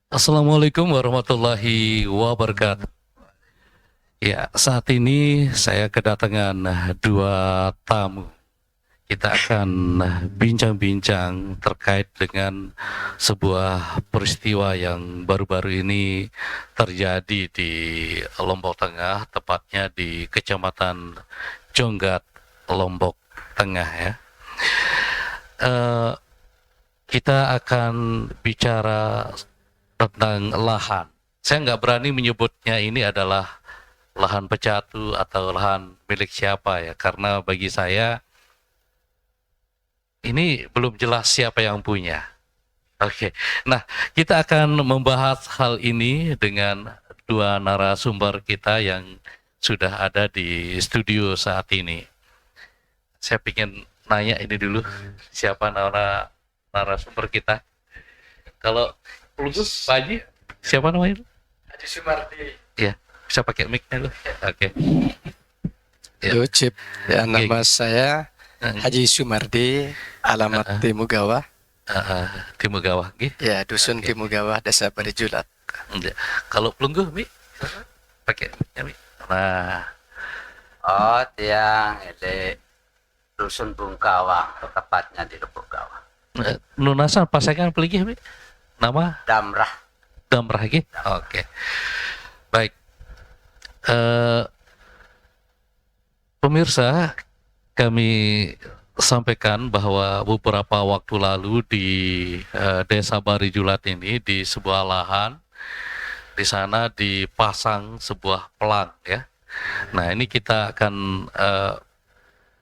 Assalamualaikum warahmatullahi wabarakatuh. Ya, saat ini saya kedatangan dua tamu. Kita akan bincang-bincang terkait dengan sebuah peristiwa yang baru-baru ini terjadi di Lombok Tengah, tepatnya di Kecamatan Jonggat, Lombok Tengah ya. Eh, kita akan bicara tentang lahan. Saya nggak berani menyebutnya ini adalah lahan pecatu atau lahan milik siapa ya, karena bagi saya ini belum jelas siapa yang punya. Oke, nah kita akan membahas hal ini dengan dua narasumber kita yang sudah ada di studio saat ini. Saya ingin nanya ini dulu, siapa narasumber kita? Kalau Pak Haji, siapa namanya? Haji Sumardi. Ya, bisa pakai mic-nya lu. Oke. Ya. Yo, Cip. Ya, Oke. nama saya Haji Sumardi, alamat Timugawah. Timugawah, gitu. Ya, Dusun Timugawah, Desa Barijulat. Kalau Pelungguh, Mi, pakai mic-nya, Mi. Nah, Oh, tiang ini Dusun Bungkawang, tepatnya di Lubuk Gawang. lunasan pasangan peligih, Mi. Nama Damrah. Damrah, gitu. Oke. Baik. Pemirsa, kami sampaikan bahwa beberapa waktu lalu di Desa Barijulat ini, di sebuah lahan, di sana dipasang sebuah pelang ya. Nah, ini kita akan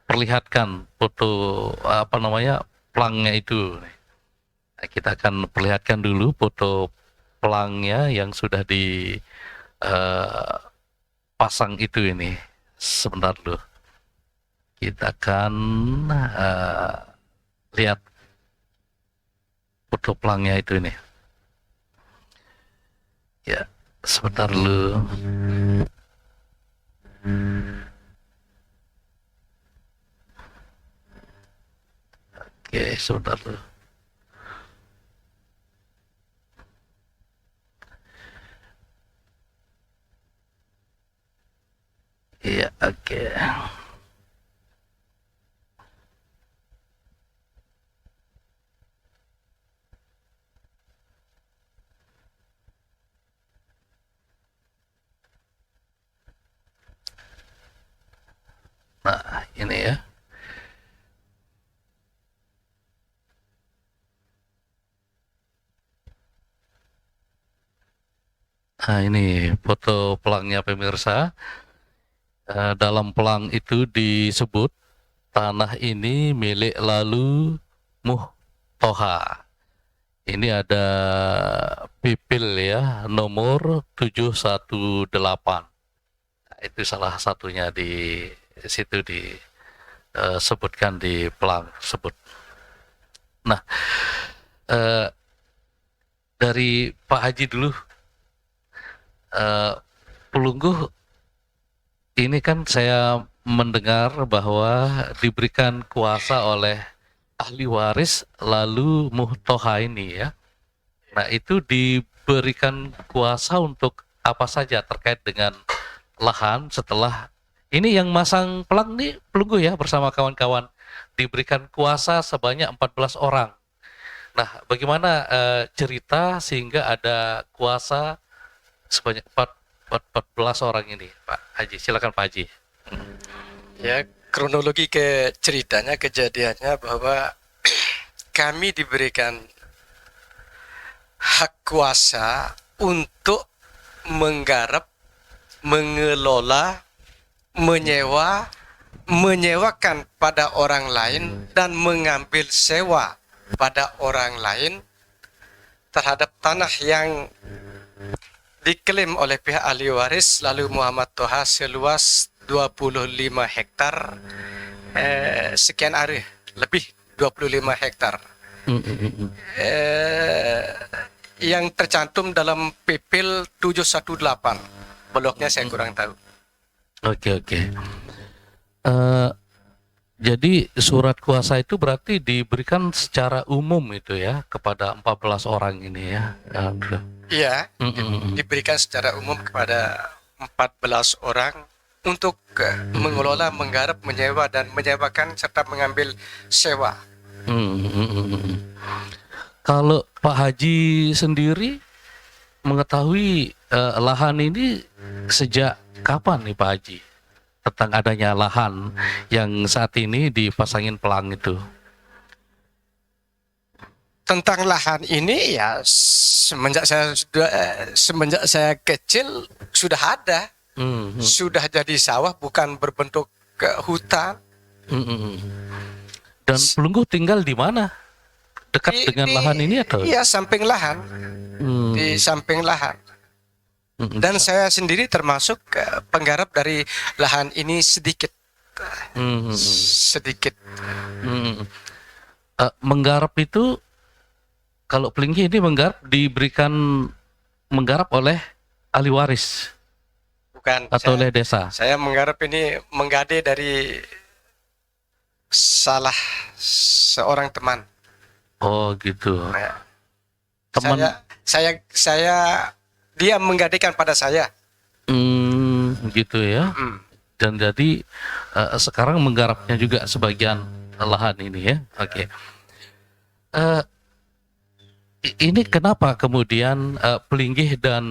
perlihatkan foto pelangnya itu. Nah, kita akan perlihatkan dulu foto pelangnya yang sudah dipasang itu ini. Sebentar dulu. Kita akan lihat foto pelangnya itu ini. Ya, sebentar dulu. Oke, sebentar dulu. Iya, oke. Nah, ini ya. Nah, ini foto pelangnya pemirsa. Dalam pelang itu disebut tanah ini milik Lalu Muh Toha. Ini ada pipil ya, nomor 718. Nah, itu salah satunya di situ disebutkan di pelang tersebut. Nah, dari Pak Haji dulu, Pelungguh ini kan saya mendengar bahwa diberikan kuasa oleh ahli waris Lalu Muh Toha ini ya. Nah, itu diberikan kuasa untuk apa saja terkait dengan lahan setelah ini yang masang pelang nih Pelungguh ya bersama kawan-kawan diberikan kuasa sebanyak 14 orang. Nah, bagaimana cerita sehingga ada kuasa sebanyak 14 orang ini, Pak Haji? Silakan Pak Haji. Ya, kronologi ke ceritanya, kejadiannya bahwa kami diberikan hak kuasa untuk menggarap, mengelola, menyewakan pada orang lain dan mengambil sewa pada orang lain terhadap tanah yang diklaim oleh pihak ahli waris Lalu Muhammad Toha seluas 25 hektar sekian hari, lebih 25 hektar yang tercantum dalam Pipil 718. Bloknya saya kurang tahu. Oke. Jadi surat kuasa itu berarti diberikan secara umum itu ya kepada 14 orang ini ya. Iya, Mm-mm. diberikan secara umum kepada 14 orang untuk mengelola, menggarap, menyewa dan menyewakan serta mengambil sewa. Mm-mm. Kalau Pak Haji sendiri mengetahui lahan ini sejak kapan nih Pak Haji? Tentang adanya lahan yang saat ini dipasangin pelang itu. Tentang lahan ini ya semenjak saya kecil sudah ada, Mm-mm. sudah jadi sawah, bukan berbentuk hutan. Mm-mm. Dan Pelungguh tinggal di mana? Dekat dengan lahan ini atau? Iya, samping lahan, di Mm. samping lahan. Mm-mm. Dan saya sendiri termasuk penggarap dari lahan ini sedikit, Mm-mm. sedikit. Mm-mm. Menggarap itu, kalau Pelinggi ini menggarap diberikan menggarap oleh ahli waris Bukan, atau oleh desa. saya menggarap ini menggade dari salah seorang teman. Oh gitu. Ya. Teman. Saya dia menggadekan pada saya. Gitu ya. Mm. Dan jadi sekarang menggarapnya juga sebagian lahan ini ya. Oke. Ini kenapa kemudian Pelinggih dan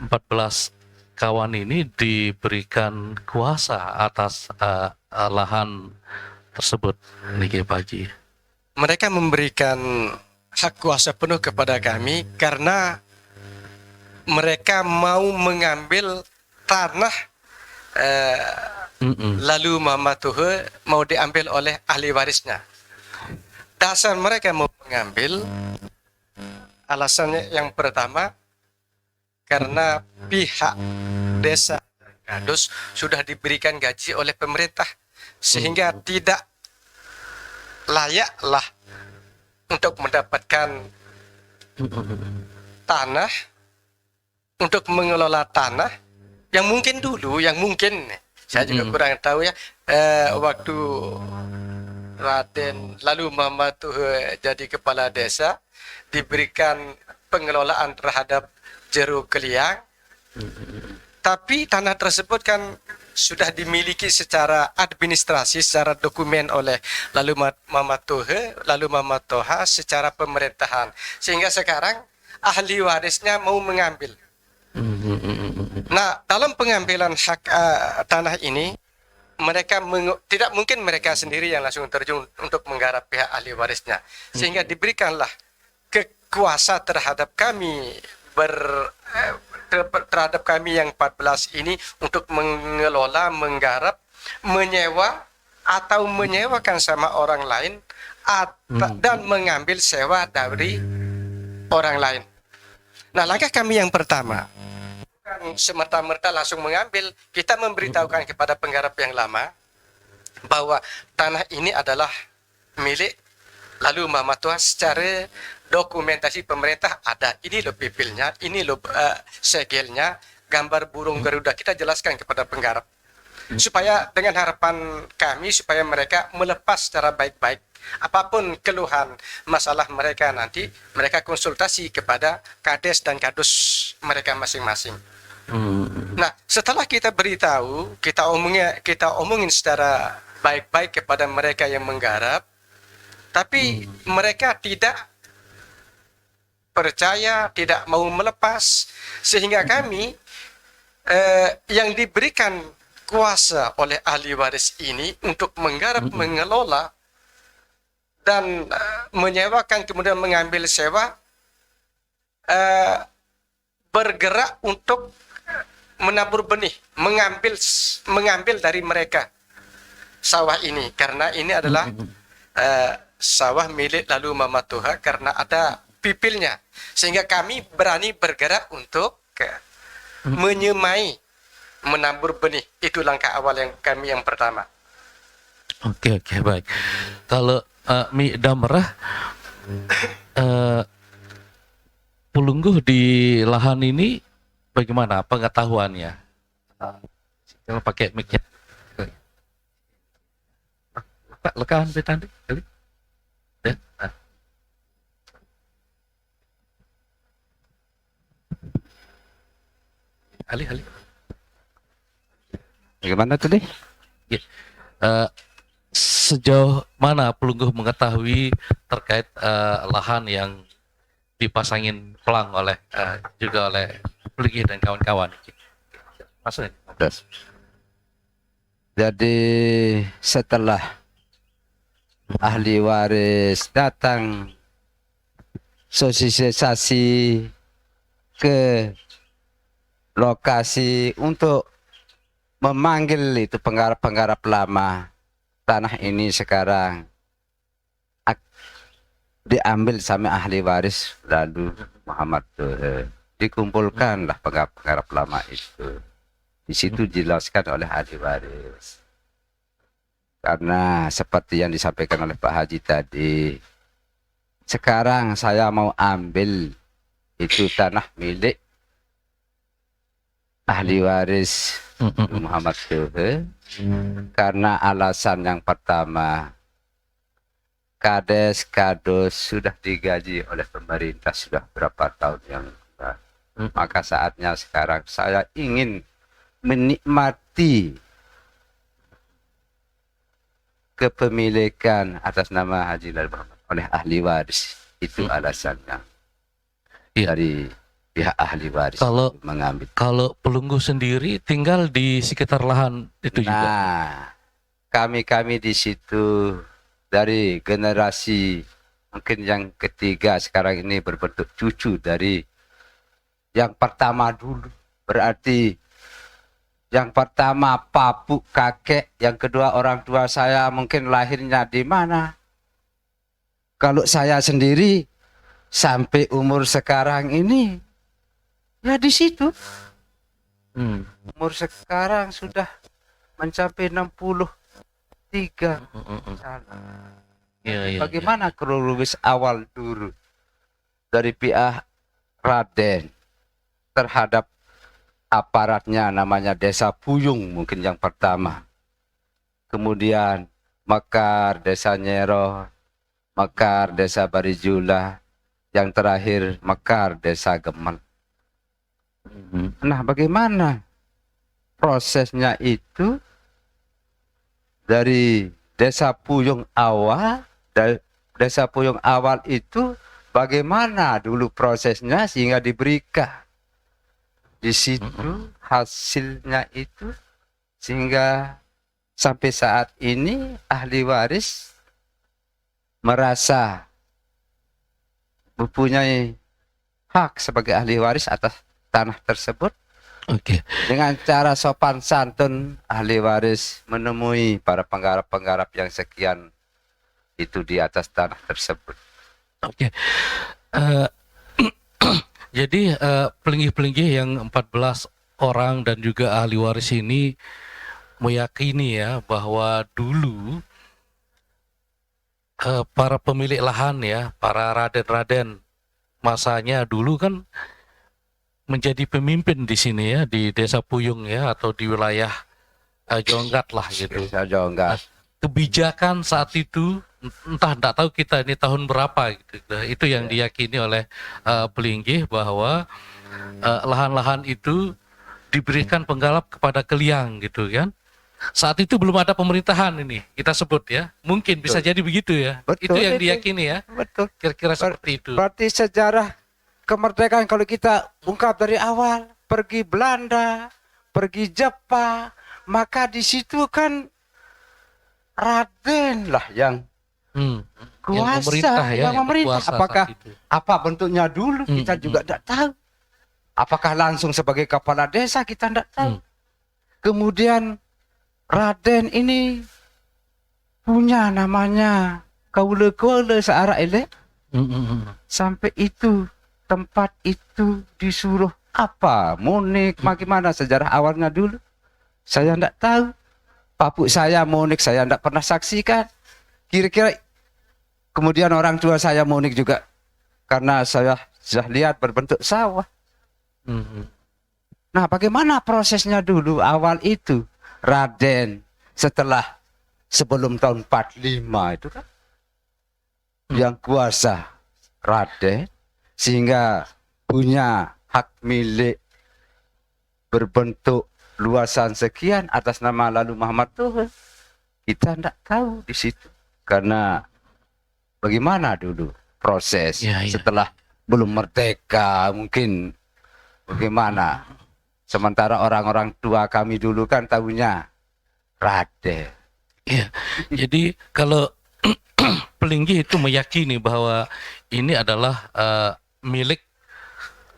14 kawan ini diberikan kuasa atas lahan tersebut, niki Pak Haji? Mereka memberikan hak kuasa penuh kepada kami karena mereka mau mengambil tanah lalu Mama Tuhe mau diambil oleh ahli warisnya. Dasar mereka mau mengambil, alasannya yang pertama karena pihak desa Gadus sudah diberikan gaji oleh pemerintah sehingga tidak layaklah untuk mendapatkan tanah, untuk mengelola tanah yang mungkin dulu, saya juga kurang tahu ya, waktu Raden lalu Mama Tuhe jadi kepala desa diberikan pengelolaan terhadap Jero Keliang, tapi tanah tersebut kan sudah dimiliki secara administrasi, secara dokumen oleh lalu Mama Tuhe, lalu Mama Toha secara pemerintahan, sehingga sekarang ahli warisnya mau mengambil. Nah, dalam pengambilan hak tanah ini, mereka tidak mungkin mereka sendiri yang langsung terjun untuk menggarap pihak ahli warisnya, sehingga diberikanlah kekuasa terhadap kami terhadap kami yang 14 ini untuk mengelola, menggarap, menyewa atau menyewakan sama orang lain dan mengambil sewa dari orang lain. Nah, langkah kami yang pertama bukan semerta-merta langsung mengambil, kita memberitahukan kepada penggarap yang lama bahwa tanah ini adalah milik lalu Mama Tua secara dokumentasi pemerintah ada, ini loh pipilnya, ini loh segelnya, gambar burung Garuda, kita jelaskan kepada penggarap supaya dengan harapan kami supaya mereka melepas secara baik-baik apapun keluhan masalah mereka, nanti mereka konsultasi kepada kades dan kadus mereka masing-masing. Nah, setelah kita beritahu, kita omongin secara baik-baik kepada mereka yang menggarap, tapi mereka tidak percaya, tidak mau melepas, sehingga kami yang diberikan kuasa oleh ahli waris ini untuk menggarap, mengelola dan menyewakan kemudian mengambil sewa, bergerak untuk menabur benih, mengambil dari mereka sawah ini, karena ini adalah sawah milik lalu Mama Tuha karena ada pipilnya, sehingga kami berani bergerak untuk menyemai, menabur benih. Itu langkah awal yang kami yang pertama. Oke, baik. Kalau Mi Damerah, Pelungguh di lahan ini bagaimana pengetahuannya? Kalau pakai mic-nya. Pak, lekan betandi kali. Ya. Ali. Bagaimana tadi? Ya. Sejauh mana Pelungguh mengetahui terkait lahan yang dipasangin pelang oleh juga oleh Pelungguh dan kawan-kawan? Masuk. Terus. Jadi setelah ahli waris datang sosialisasi ke lokasi untuk memanggil itu penggarap-penggarap lama, tanah ini sekarang diambil sama ahli waris, lalu Muhammad dikumpulkanlah penggarap lama itu. Di situ dijelaskan oleh ahli waris. Karena seperti yang disampaikan oleh Pak Haji tadi, sekarang saya mau ambil itu tanah milik ahli waris Muhammad Tuhe, karena alasan yang pertama, kades kados sudah digaji oleh pemerintah sudah berapa tahun yang lalu. Maka saatnya sekarang saya ingin menikmati kepemilikan atas nama Haji Lali Muhammad oleh ahli waris. Itu alasannya. Iya. Dari pihak ahli waris mengambil. Kalau Pelungguh sendiri tinggal di sekitar lahan itu juga. Nah, kami di situ dari generasi mungkin yang ketiga sekarang ini berbentuk cucu dari yang pertama dulu. Berarti yang pertama papu kakek, yang kedua orang tua saya mungkin lahirnya di mana. Kalau saya sendiri sampai umur sekarang ini ya di situ. Umur sekarang sudah mencapai 63. Bagaimana kronologis awal dulu dari pihak Raden terhadap aparatnya, namanya Desa Puyung mungkin yang pertama. Kemudian Mekar, Desa Nyero, Mekar, Desa Barijula, yang terakhir Mekar, Desa Gemel. Nah, bagaimana prosesnya itu dari Desa Puyung awal, Desa Puyung awal itu bagaimana dulu prosesnya sehingga diberikan di situ hasilnya itu, sehingga sampai saat ini ahli waris merasa mempunyai hak sebagai ahli waris atas tanah tersebut. Oke. Dengan cara sopan santun ahli waris menemui para penggarap-penggarap yang sekian itu di atas tanah tersebut. Oke. Jadi pelinggih-pelinggih yang 14 orang dan juga ahli waris ini meyakini ya bahwa dulu para pemilik lahan ya, para raden-raden masanya dulu kan menjadi pemimpin di sini ya, di Desa Puyung ya, atau di wilayah Jonggat lah gitu. Desa Jonggat. Kebijakan saat itu entah tidak tahu kita ini tahun berapa gitu. Itu yang diyakini oleh pelinggih bahwa lahan-lahan itu diberikan penggarap kepada Keliang gitu kan. Saat itu belum ada pemerintahan ini kita sebut ya. Mungkin bisa jadi begitu ya. Betul, itu yang diyakini ya. Betul. Kira-kira seperti itu. Berarti sejarah kemerdekaan kalau kita ungkap dari awal, pergi Belanda, pergi Jepang, maka di situ kan Raden lah yang kuasa, yang memerintah. Apakah apa bentuknya dulu kita juga tidak tahu. Apakah langsung sebagai kepala desa kita tidak tahu. Kemudian Raden ini punya namanya kaula-kaula searah elek. Sampai itu tempat itu disuruh apa? Monik, bagaimana sejarah awalnya dulu? Saya tidak tahu. Papuk saya Monik saya tidak pernah saksikan. Kira-kira kemudian orang tua saya Monik juga karena saya sudah lihat berbentuk sawah. Nah, bagaimana prosesnya dulu awal itu? Raden setelah sebelum tahun 45 itu kan yang kuasa Raden sehingga punya hak milik berbentuk luasan sekian atas nama Lalu Muhammad Toha, kita tidak tahu di situ. Karena bagaimana dulu proses setelah belum merdeka, mungkin bagaimana. Sementara orang-orang tua kami dulu kan tahunya Raden. Ya, jadi kalau Pelinggi itu meyakini bahwa ini adalah milik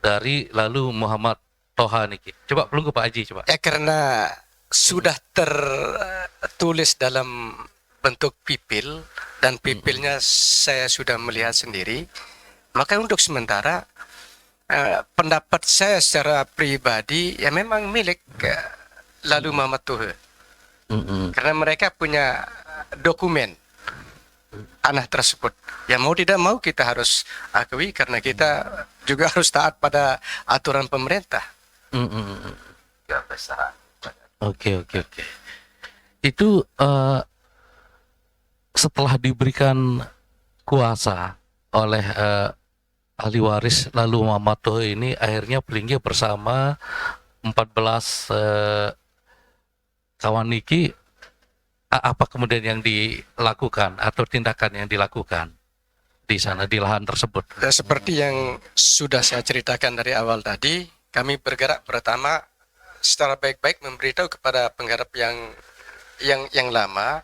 dari Lalu Muhammad Toha niki. Coba pelunggu Pak Haji coba. Ya karena sudah tertulis dalam bentuk pipil dan pipilnya saya sudah melihat sendiri, maka untuk sementara pendapat saya secara pribadi ya memang milik Lalu Muhammad Toha. Karena mereka punya dokumen tanah tersebut. Ya mau tidak mau kita harus akui karena kita juga harus taat pada aturan pemerintah. Oke. Itu setelah diberikan kuasa oleh ahli waris Lalu Muhammad Toha ini, akhirnya Pelinggi bersama 14 kawan niki, apa kemudian yang dilakukan atau tindakan yang dilakukan di sana di lahan tersebut? Dan seperti yang sudah saya ceritakan dari awal tadi, kami bergerak pertama secara baik-baik memberitahu kepada penggarap yang lama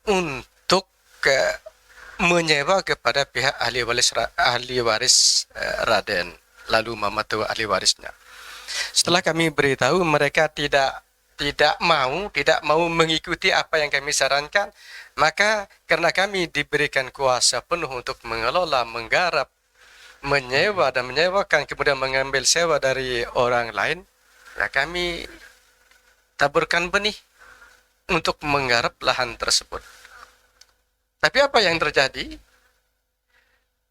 untuk menyewa kepada pihak ahli waris Raden Lalu Muhammad Toha, ahli warisnya. Setelah kami beritahu, mereka tidak mau mengikuti apa yang kami sarankan, maka karena kami diberikan kuasa penuh untuk mengelola, menggarap, menyewa dan menyewakan, kemudian mengambil sewa dari orang lain, ya kami taburkan benih untuk menggarap lahan tersebut. Tapi apa yang terjadi?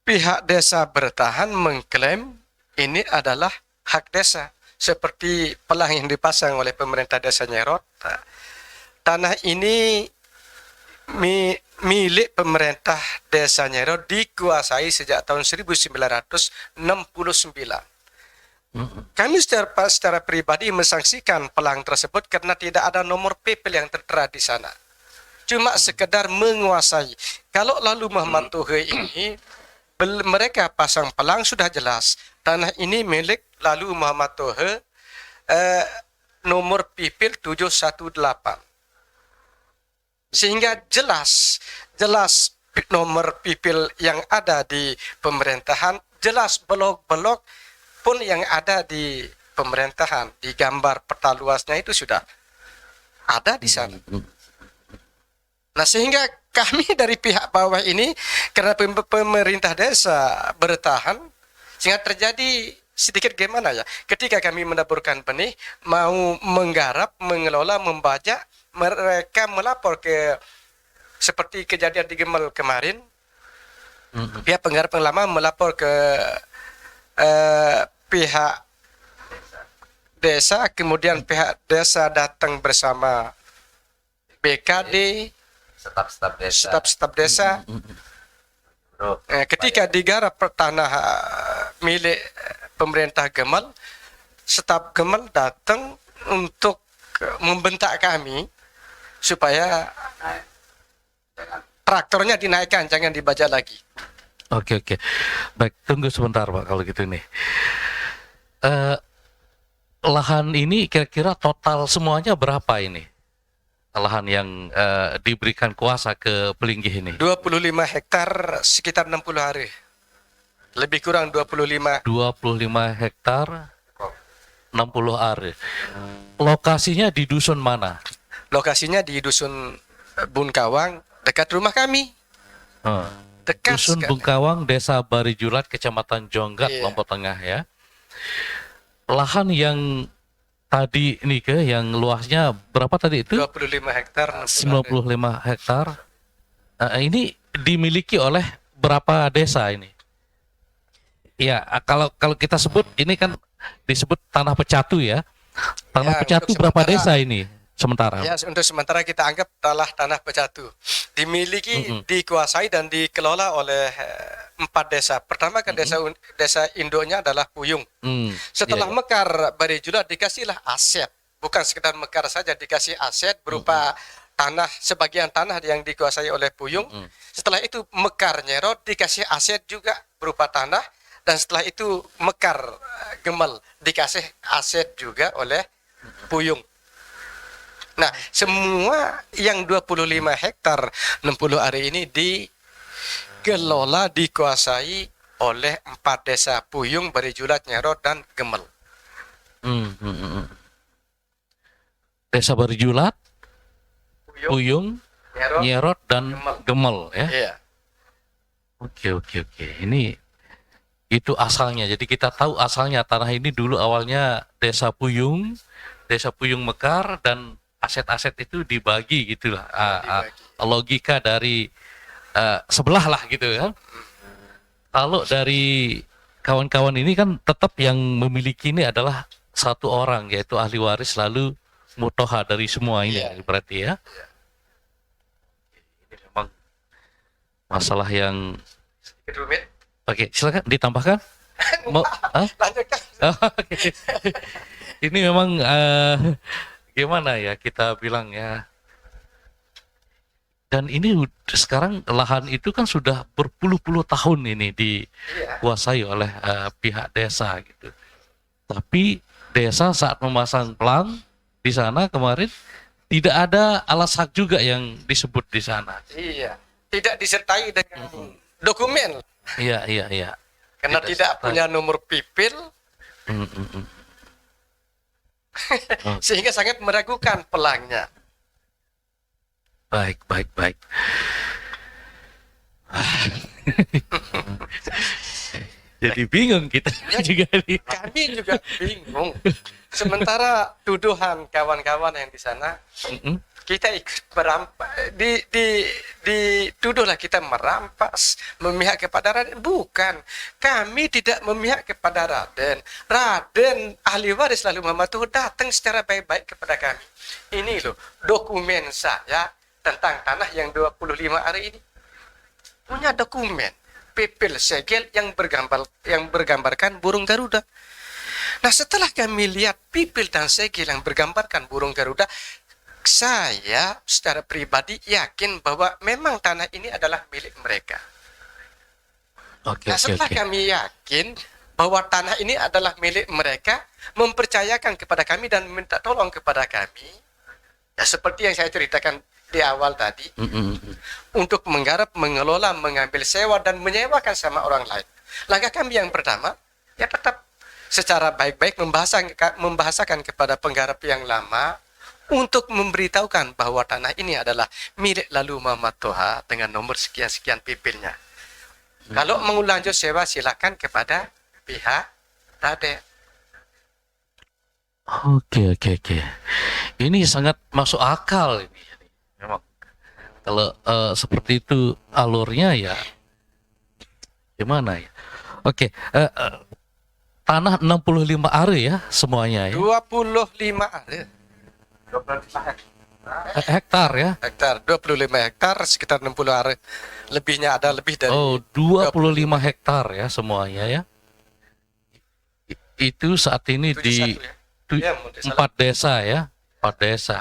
Pihak desa bertahan mengklaim ini adalah hak desa. Seperti pelang yang dipasang oleh pemerintah desa Nyerot. Tanah ini milik pemerintah desa Nyerot, dikuasai sejak tahun 1969. Kami secara pribadi mensanksikan pelang tersebut karena tidak ada nomor pipil yang tertera di sana. Cuma sekedar menguasai. Kalau Lalu Muhammad Toha ini, mereka pasang pelang sudah jelas. Tanah ini milik Lalu Muhammad Toha, nomor pipil 718. Sehingga jelas nomor pipil yang ada di pemerintahan, jelas blok-blok pun yang ada di pemerintahan, di gambar peta luasnya itu sudah ada di sana. Nah, sehingga kami dari pihak bawah ini, karena pemerintah desa bertahan, sehingga terjadi sedikit gimana ya, ketika kami menaburkan benih, mau menggarap, mengelola, membajak, mereka melapor ke, seperti kejadian di Gemel kemarin, pihak penggarap yang lama melapor ke pihak desa, kemudian pihak desa datang bersama BKD, staf desa. Ketika digarap tanah milik pemerintah Gemel, staf Gemel datang untuk membentak kami supaya traktornya dinaikkan, jangan dibajak lagi. Oke. Baik, tunggu sebentar Pak kalau gitu nih. Lahan ini kira-kira total semuanya berapa ini? Lahan yang diberikan kuasa ke Pelinggi ini? 25 hektar sekitar 60 hari. Lebih kurang 25. 25 hektar 60 are. Lokasinya di dusun mana? Lokasinya di dusun Bunkawang, dekat rumah kami. Dekat Dusun sekali. Bungkawang, Desa Barijulat, Kecamatan Jonggat, Iya. Lombok Tengah ya. Lahan yang tadi nih yang luasnya berapa tadi itu? 25 hektar. 95 hektar. Ini dimiliki oleh berapa desa ini? Ya, kalau kita sebut ini kan disebut tanah pecatu ya. Tanah Ya, pecatu untuk berapa sementara- desa ini sementara? Ya, untuk sementara kita anggap tanah pecatu. Dimiliki, dikuasai dan dikelola oleh 4 desa. Pertama ke desa induknya adalah Puyung. Setelah Iya. mekar Barijula dikasihlah aset. Bukan sekedar mekar saja, dikasih aset berupa tanah, sebagian tanah yang dikuasai oleh Puyung. Setelah itu mekar Nyerot dikasih aset juga berupa tanah, dan setelah itu mekar Gemel dikasih aset juga oleh Puyung. Nah, semua yang 25 hektar 60 hari ini dikelola, dikuasai oleh 4 desa Puyung, Barijulat, Nyerot, dan Gemel. Desa Barijulat, Puyung, Nyerot, Nyerot, dan Gemel ya. iya. Oke. Ini itu asalnya. Jadi kita tahu asalnya tanah ini dulu awalnya Desa Puyung Mekar, dan aset-aset itu dibagi gitulah. Logika dari sebelah lah gitu kan. Kalau dari kawan-kawan ini kan tetap yang memiliki ini adalah satu orang, yaitu ahli waris lalu mutoha dari semua ini. Iya. Berarti ya. Ini memang masalah yang Sedikit rumit. oke, silakan ditambahkan. Mau, Lanjutkan. Oke. Ini memang gimana ya kita bilang ya. Dan ini sekarang lahan itu kan sudah berpuluh-puluh tahun ini dikuasai oleh pihak desa gitu. Tapi desa saat memasang pelang di sana kemarin tidak ada alas hak juga yang disebut di sana. Iya. Tidak disertai dengan dokumen. Iya. Karena tidak punya nomor pipil, sehingga sangat meragukan pelangnya. Baik. Jadi bingung kita juga nih. Kami juga bingung. Sementara tuduhan kawan-kawan yang di sana, kita ikut merampas, dituduhlah kita merampas, memihak kepada Raden. Bukan, kami tidak memihak kepada Raden. Raden ahli waris lalu mematuh datang secara baik-baik kepada kami. Ini loh dokumen saya tentang tanah yang 25 hari ini. Punya dokumen pipil segel yang bergambarkan burung Garuda. Nah, setelah kami lihat pipil dan segel yang bergambarkan burung Garuda, saya secara pribadi yakin bahwa memang tanah ini adalah milik mereka. Nah, setelah kami yakin bahwa tanah ini adalah milik mereka, mempercayakan kepada kami dan minta tolong kepada kami, ya seperti yang saya ceritakan di awal tadi, untuk menggarap, mengelola, mengambil sewa, dan menyewakan sama orang lain. Langkah kami yang pertama, ya tetap secara baik-baik membahasakan kepada penggarap yang lama untuk memberitahukan bahwa tanah ini adalah milik lalu Muhammad Toha dengan nomor sekian-sekian pipilnya. Kalau mau lanjut sewa silakan kepada pihak Raden. Oke. Ini sangat masuk akal ini. Memang kalau seperti itu alurnya ya gimana ya? Oke, tanah 65 are ya semuanya ya. 25 are. 25 Hektar ya. hektar, 25 hektar sekitar 60 are. Lebihnya ada lebih dari 25 hektar ya semuanya ya. Itu saat ini 71 di ya. Ya, mau desa 4 desa ya. 4 desa.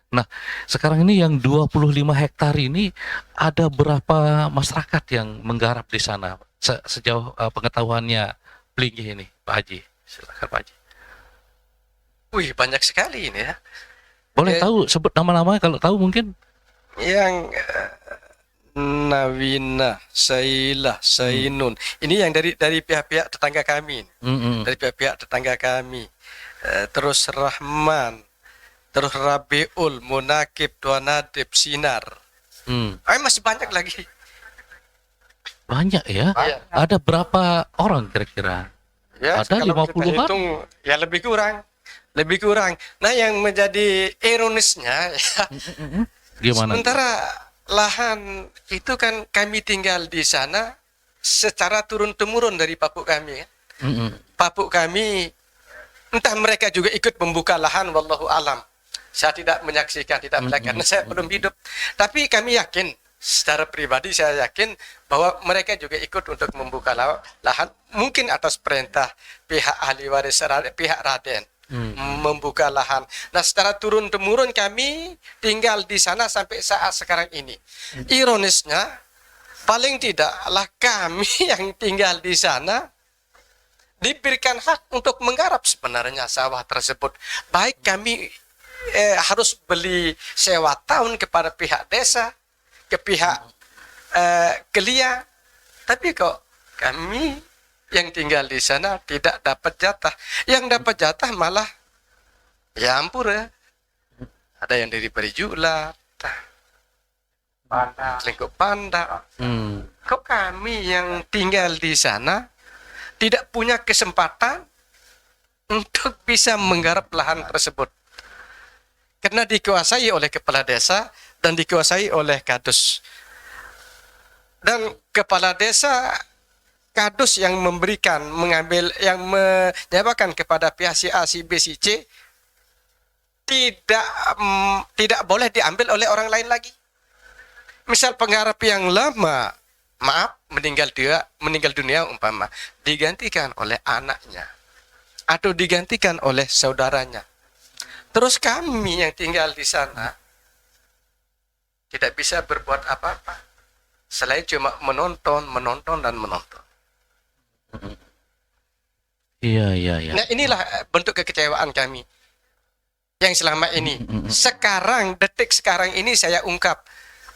Nah, sekarang ini yang 25 hektar ini ada berapa masyarakat yang menggarap di sana sejauh pengetahuannya Plinggih ini, Pak Haji? Silakan Pak Haji. Wih, banyak sekali ini ya. Boleh tahu sebut nama-namanya kalau tahu mungkin? Yang Nawina, Sailah, Sainun. Ini yang dari pihak-pihak tetangga kami. Dari pihak-pihak tetangga kami. Terus Rahman, terus Rabiul, Munakib, Tuan Nadib, Sinar. Masih banyak lagi. Banyak ya? Banyak. Ada berapa orang kira-kira? Ya, Ada kalau 50-an? kita hitung, ya lebih kurang. Lebih kurang. Nah, yang menjadi ironisnya ya, Gimana? sementara lahan itu kan kami tinggal di sana secara turun-temurun dari papuk kami. Papuk kami, entah mereka juga ikut membuka lahan, wallahu alam. Saya tidak menyaksikan, tidak melihat, karena saya belum hidup. Tapi kami yakin secara pribadi saya yakin bahwa mereka juga ikut untuk membuka lahan, mungkin atas perintah pihak ahli waris pihak Raden membuka lahan. Nah, secara turun-temurun kami tinggal di sana sampai saat sekarang ini. Ironisnya, paling tidaklah kami yang tinggal di sana diberikan hak untuk menggarap sebenarnya sawah tersebut. Baik kami harus beli sewa tahun kepada pihak desa, ke pihak Kelia, tapi kok kami yang tinggal di sana tidak dapat jatah. Yang dapat jatah malah ya ampun ya. Ada yang dari Jula, Lengkuk Panda. Kok kami yang tinggal di sana tidak punya kesempatan untuk bisa menggarap lahan tersebut? Karena dikuasai oleh kepala desa dan dikuasai oleh kadus. Dan kepala desa kadus yang memberikan, mengambil, yang menyewakan kepada pihak si A, si B, si C tidak boleh diambil oleh orang lain lagi. Misal penggarap yang lama, maaf, meninggal dunia umpama, digantikan oleh anaknya atau digantikan oleh saudaranya. Terus kami yang tinggal di sana tidak bisa berbuat apa-apa selain cuma menonton dan menonton. Iya. Nah, inilah bentuk kekecewaan kami yang selama ini. Detik sekarang ini saya ungkap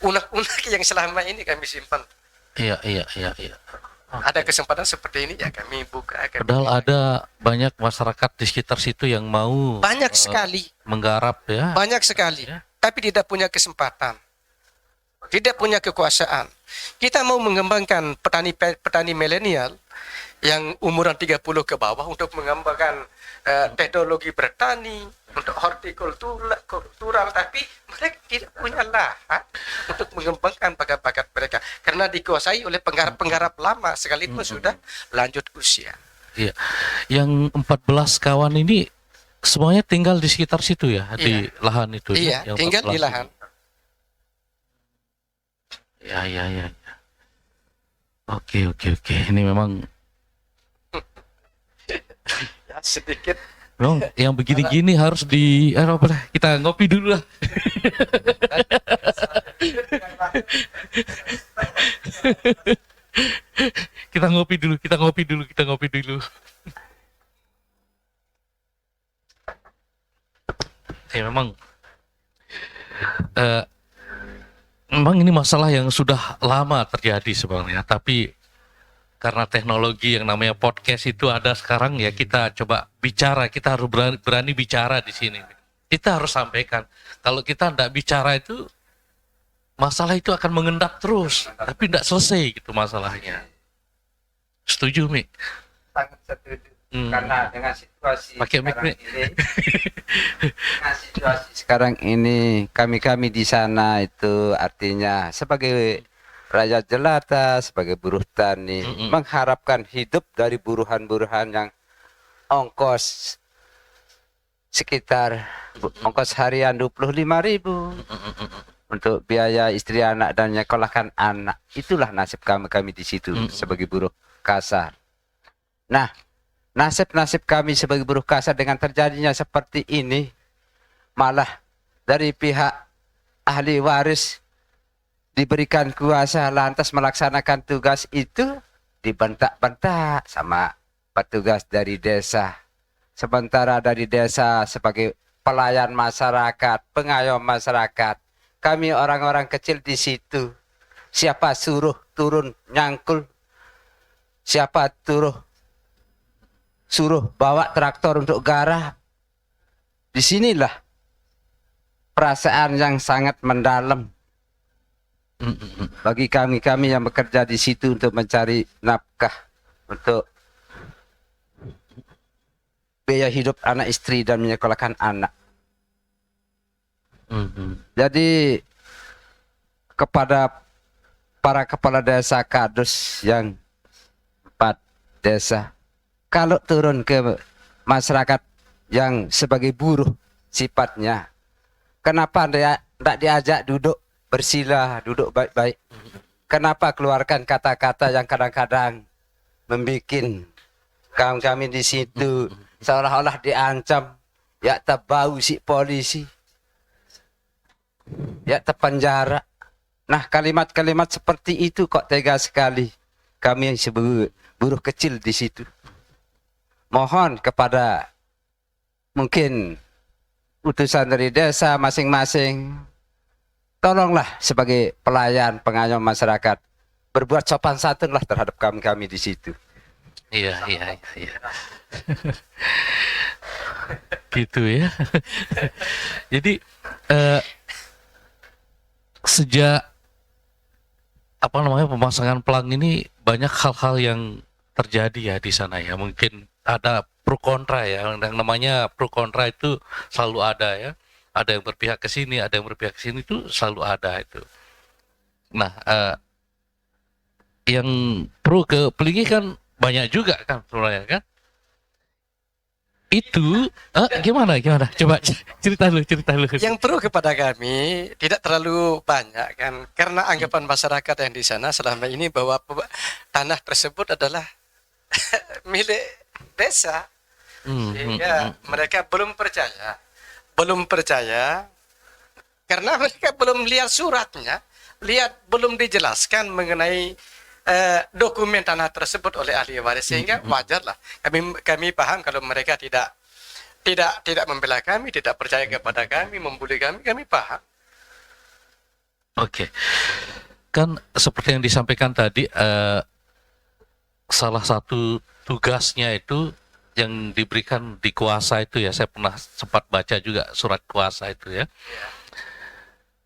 unek-unek yang selama ini kami simpan. Iya. Ada kesempatan seperti ini ya kami buka. Padahal ada banyak masyarakat di sekitar situ yang mau Banyak sekali. menggarap ya. Banyak sekali. Ya. Tapi tidak punya kesempatan. Tidak punya kekuasaan. Kita mau mengembangkan petani milenial yang umuran 30 ke bawah untuk mengembangkan teknologi bertani, untuk hortikultural, tapi mereka tidak punya lahan untuk mengembangkan bakat-bakat mereka karena dikuasai oleh penggarap-penggarap lama sekalipun sudah lanjut usia. Iya. Yang 14 kawan ini semuanya tinggal di sekitar situ ya, di lahan itu. Iya, yang tinggal di 14 lahan. itu. Ya. Oke. Ini memang Ya, sedikit. memang yang begini-gini harus kita ngopi dulu lah. Kita ngopi dulu. Ya memang ini masalah yang sudah lama terjadi sebenarnya, tapi karena teknologi yang namanya podcast itu ada sekarang ya, kita coba bicara, kita harus berani bicara di sini. Kita harus sampaikan. Kalau kita tidak bicara itu, masalah itu akan mengendap terus, tapi tidak selesai gitu masalahnya. Setuju, Mi? Sangat setuju. Karena dengan situasi sekarang ini kami di sana itu artinya sebagai rakyat jelata, sebagai buruh tani mengharapkan hidup dari buruhan-buruhan yang ongkos sekitar ongkos harian 25.000 untuk biaya istri anak dan nyekolahkan anak. Itulah nasib kami di situ sebagai buruh kasar. Nah, nasib kami sebagai buruh kasar dengan terjadinya seperti ini, malah dari pihak ahli waris diberikan kuasa lantas melaksanakan tugas itu dibentak-bentak sama petugas dari desa. Sementara dari desa sebagai pelayan masyarakat, pengayom masyarakat, kami orang-orang kecil di situ, siapa suruh turun nyangkul, siapa suruh bawa traktor untuk garap. Disinilah perasaan yang sangat mendalam bagi kami yang bekerja di situ untuk mencari nafkah untuk biaya hidup anak istri dan menyekolahkan anak. Jadi kepada para kepala desa kadus yang 4 desa, kalau turun ke masyarakat yang sebagai buruh sifatnya, kenapa tidak diajak duduk bersila, duduk baik-baik. Kenapa keluarkan kata-kata yang kadang-kadang membuat kami di situ seolah-olah diancam, ya terbau si polisi, ya terpenjara. Nah, kalimat-kalimat seperti itu kok tega sekali kami yang sebagai buruh kecil di situ. Mohon kepada mungkin utusan dari desa masing-masing, tolonglah sebagai pelayan pengayom masyarakat berbuat sopan santun lah terhadap kami di situ. Iya. Gitu ya. Jadi sejak pemasangan pelang ini banyak hal-hal yang terjadi ya di sana ya. Mungkin ada pro kontra ya. Yang namanya pro kontra itu selalu ada ya. Ada yang berpihak ke sini, ada yang berpihak ke sini, itu selalu ada itu. Nah, yang pro ke Peligi kan banyak juga kan sebenarnya kan. Itu gimana? Coba cerita dulu. Yang perlu kepada kami tidak terlalu banyak kan, karena anggapan masyarakat yang di sana selama ini bahwa tanah tersebut adalah milik desa, sehingga mereka belum percaya karena mereka belum lihat suratnya, belum dijelaskan mengenai dokumen tanah tersebut oleh ahli waris, sehingga wajarlah kami paham kalau mereka tidak membela kami, tidak percaya kepada kami, membuli kami paham. Oke. Kan seperti yang disampaikan tadi, salah satu tugasnya itu yang diberikan di kuasa itu ya, saya pernah sempat baca juga surat kuasa itu ya.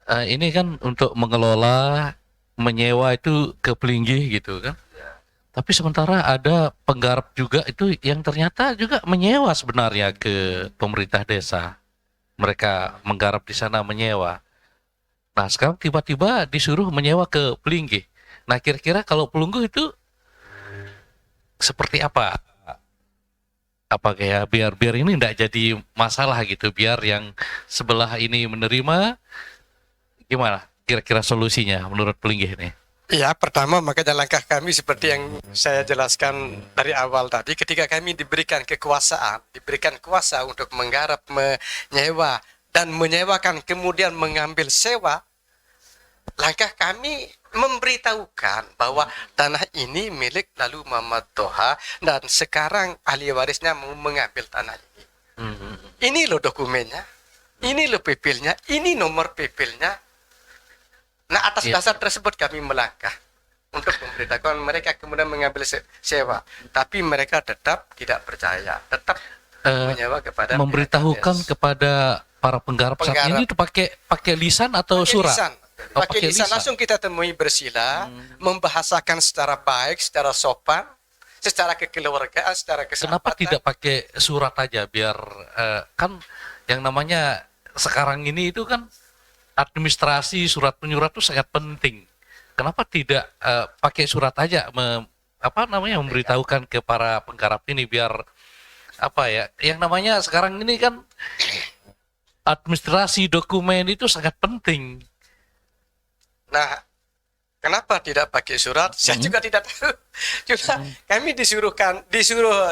Ini kan untuk mengelola, menyewa itu ke Pelinggi gitu kan. Tapi sementara ada penggarap juga itu yang ternyata juga menyewa sebenarnya ke pemerintah desa. Mereka menggarap di sana, menyewa. Nah, sekarang tiba-tiba disuruh menyewa ke Pelinggi. Nah, kira-kira kalau Pelunggu itu seperti apa? Apa kayak biar ini tidak jadi masalah gitu, biar yang sebelah ini menerima, gimana? Kira-kira solusinya menurut Pelinggi ini? Ya, pertama makanya langkah kami seperti yang saya jelaskan dari awal tadi, ketika kami diberikan kekuasaan, diberikan kuasa untuk menggarap, menyewa, dan menyewakan kemudian mengambil sewa, langkah kami memberitahukan bahwa tanah ini milik lalu Muhammad Toha dan sekarang ahli warisnya mau mengambil tanah ini. Ini loh dokumennya, ini loh pipilnya, ini nomor pipilnya. Nah, atas dasar tersebut kami melangkah untuk memberitahukan mereka, kemudian mengambil sewa. Tapi mereka tetap tidak percaya, tetap menyewa kepada memberitahukan kepada para penggarap saat ini itu pakai lisan atau surat? Lisan. Pakai lisan, langsung kita temui bersila, membahasakan secara baik, secara sopan, secara kekeluargaan, secara kesahabatan. Kenapa tidak pakai surat aja, biar kan yang namanya sekarang ini itu kan administrasi surat menyurat itu sangat penting. Kenapa tidak pakai surat aja, memberitahukan ke para penggarap ini, biar yang namanya sekarang ini kan administrasi dokumen itu sangat penting. Nah, kenapa tidak pakai surat? Saya juga tidak tahu. Cuma kami disuruh